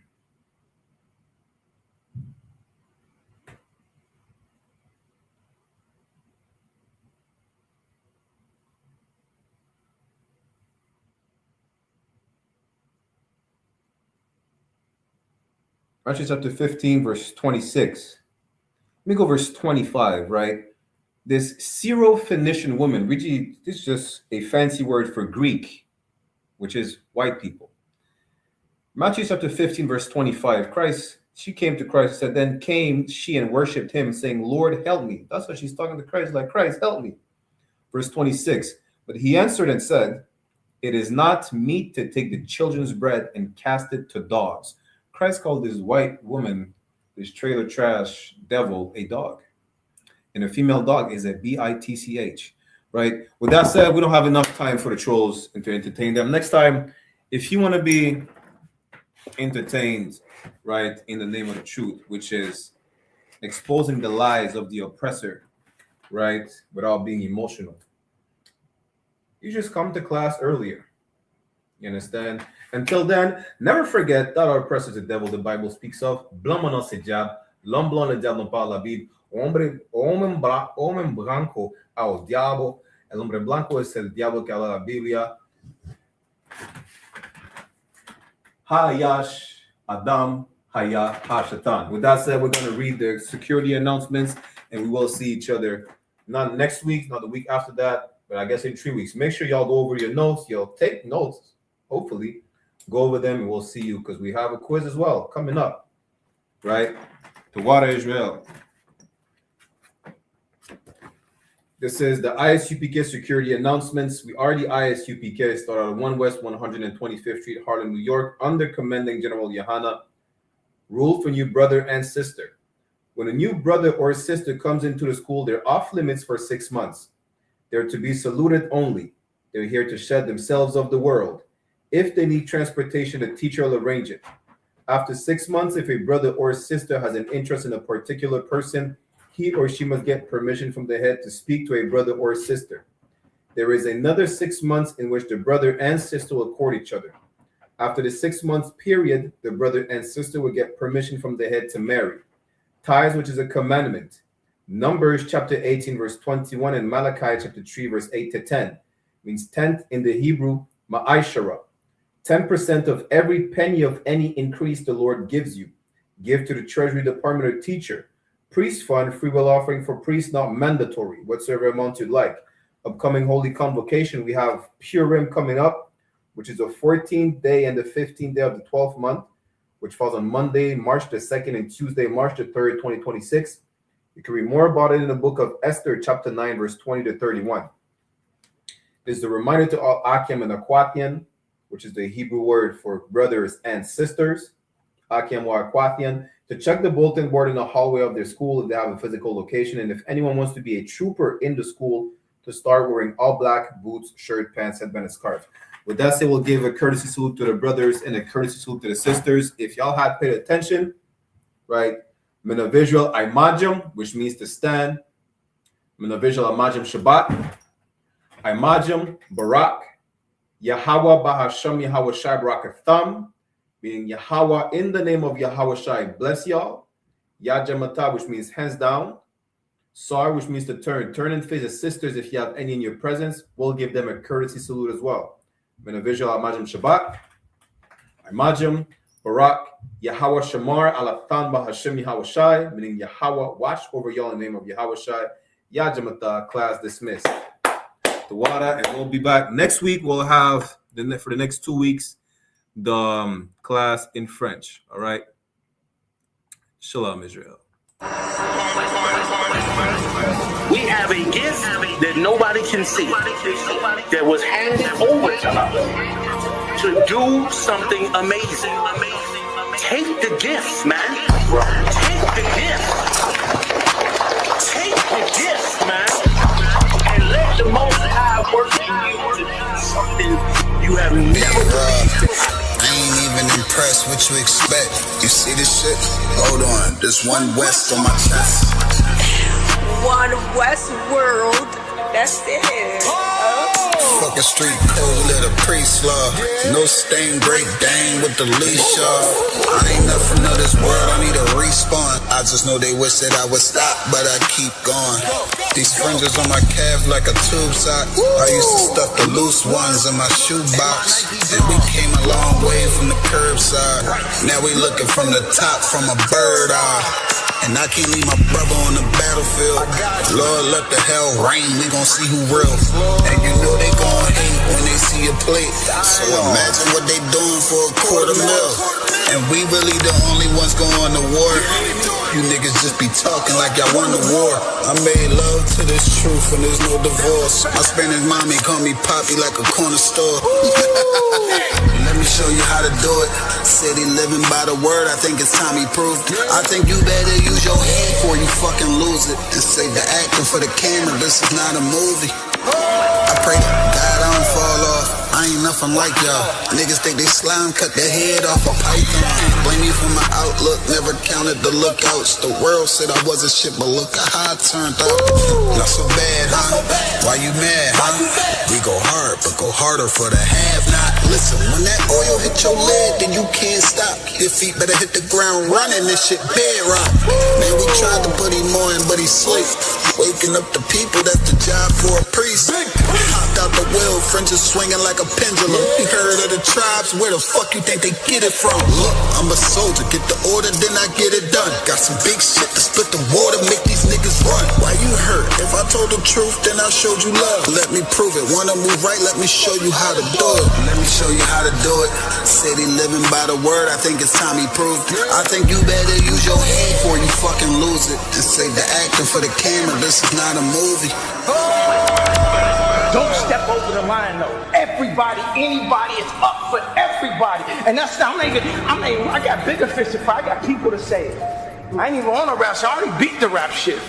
Matthew chapter 15, verse 26. Let me go verse 25, right? This Syro-Phoenician woman, really, this is just a fancy word for Greek, which is white people. Matthew chapter 15, verse 25. She came to Christ and said, then came she and worshipped him, saying, Lord, help me. That's why she's talking to Christ, like, Christ, help me. Verse 26. But he answered and said, it is not meet to take the children's bread and cast it to dogs. Christ called this white woman, this trailer trash devil, a dog. And a female dog is a bitch, right? With that said, we don't have enough time for the trolls and to entertain them. Next time, if you want to be entertained, right, in the name of the truth, which is exposing the lies of the oppressor, right, without being emotional, you just come to class earlier. You understand? Until then, never forget that our oppressor is the devil the Bible speaks of. Blanc no se diable, l'homme blanc le diable non parle la Bible. Hombre blanco al diablo. El hombre blanco es el diablo que habla la Biblia. Hayash Adam Haya Hashatan. With that said, we're going to read the security announcements and we will see each other not next week, not the week after that, but I guess in 3 weeks. Make sure y'all go over your notes. You'll take notes, hopefully. Go over them and we'll see you because we have a quiz as well coming up, right? To Water Israel. This is the ISUPK security announcements. We are the I.S.U.P.K. started on 1 West 125th Street, Harlem, New York, under commanding General YAHANNA. Rule for new brother and sister. When a new brother or sister comes into the school, they're off limits for 6 months. They're to be saluted only. They're here to shed themselves of the world. If they need transportation, the teacher will arrange it. After 6 months, if a brother or sister has an interest in a particular person, he or she must get permission from the head to speak to a brother or sister. There is another 6 months in which the brother and sister will court each other. After the 6 months period, the brother and sister will get permission from the head to marry. Tithes, which is a commandment. Numbers chapter 18, verse 21, and Malachi chapter 3, verse 8 to 10. Means tenth in the Hebrew, ma'ashara. 10% of every penny of any increase the Lord gives you. Give to the Treasury Department or teacher. Priest fund, free will offering for priests, not mandatory, whatsoever amount you'd like. Upcoming holy convocation, we have Purim coming up, which is the 14th day and the 15th day of the 12th month, which falls on Monday, March the 2nd, and Tuesday, March the 3rd, 2026. You can read more about it in the book of Esther, chapter 9, verse 20 to 31. This is a reminder to all Akim and Akwathian, which is the Hebrew word for brothers and sisters. Akim or Akwathian, to check the bulletin board in the hallway of their school if they have a physical location, and if anyone wants to be a trooper in the school, to start wearing all black boots, shirt, pants, headband, and scarf. With that said, we'll give a courtesy salute to the brothers and a courtesy salute to the sisters. If y'all had paid attention, right? Mina visual Imajim, which means to stand. Mina visual Imajim Shabbat. Imajim Barak. Yahweh Bahasham Yahweh Shai Barakatham, meaning Yahweh, in the name of Yahweh Shai, bless y'all. Yajamata, which means hands down. Sar, which means to turn. Turn and face the sisters if you have any in your presence. We'll give them a courtesy salute as well. Mina visual Imajim Shabbat. Imajim Barak. Yahweh Shamar Alathan Bahasham Yahweh Shai, meaning Yahweh, watch over y'all in the name of Yahweh Shai. Yajamata, class dismissed. The water, and we'll be back next week. We'll have for the next 2 weeks the class in French. All right. Shalom, Israel. We have a gift that nobody can see, that was handed over to us to do something amazing. Take the gift, man. Take the gift. Take the gift, man. And let the Most High work in you to do something you have never done. I ain't even impressed what you expect. You see this shit? Hold on, there's one West on my chest. One West world. That's it. Fucking street code, little priest law. No stain, great dane with the leash off. I ain't nothing of this world, I need a respawn. I just know they wish that I would stop, but I keep going. These fringes on my calf like a tube sock. I used to stuff the loose ones in my shoebox. And we came a long way from the curbside. Now we looking from the top from a bird eye. And I can't leave my brother on the battlefield. Lord, let the hell rain, we gon' see who real. And you know they gon' hate when they see a plate. So imagine what they doing for $250,000. And we really the only ones going to war. You niggas just be talking like y'all won the war. I made love to this truth and there's no divorce. My Spanish mommy call me Poppy like a corner store. Let me show you how to do it. Said he living by the word, I think it's time he proved. I think you better use your head before you fucking lose it. And say the acting for the camera, this is not a movie. I pray to God I don't fall off. I ain't nothing like y'all. Niggas think they slime, cut their head off a python. Blame me for my outlook, never counted the lookouts. The world said I wasn't shit, but look how I turned out. Not so bad, huh? Why you mad, huh? We go hard, but go harder for the have-not. Listen, when that oil hit your leg, then you can't stop. Your feet better hit the ground running, this shit bedrock. Man, we tried to put him on, but he sleep. Waking up the people, that's the job for a priest. Hopped out the wheel, French is swinging like a pendulum. You heard of the tribes, where the fuck you think they get it from? Look, I'm a soldier, get the order, then I get it done. Got some big shit to split the water, make these niggas run. Why you hurt? If I told the truth, then I showed you love. Let me prove it, wanna move right, let me show you how to do it. Let me show you how to do it. Said he living by the word, I think it's time he proved. I think you better use your head before you fucking lose it. And say the acting for the camera, this is not a movie. Don't step over the line though. Everybody, anybody, it's up for everybody. And that's not even, I got bigger fish to fry. I got people to say it. I ain't even on a rap, so I already beat the rap shit.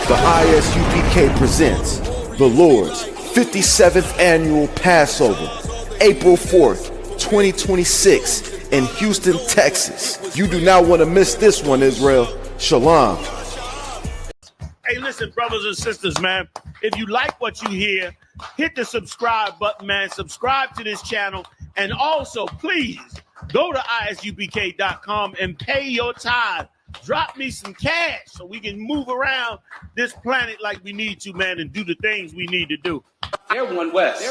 The I.S.U.P.K. presents the Lord's 57th Annual Passover, April 4th, 2026 in Houston, Texas. You do not want to miss this one, Israel. Shalom. Hey, listen, brothers and sisters, man. If you like what you hear, hit the subscribe button, man. Subscribe to this channel. And also, please, go to isupk.com and pay your tithe. Drop me some cash so we can move around this planet like we need to, man, and do the things we need to do. They're one West.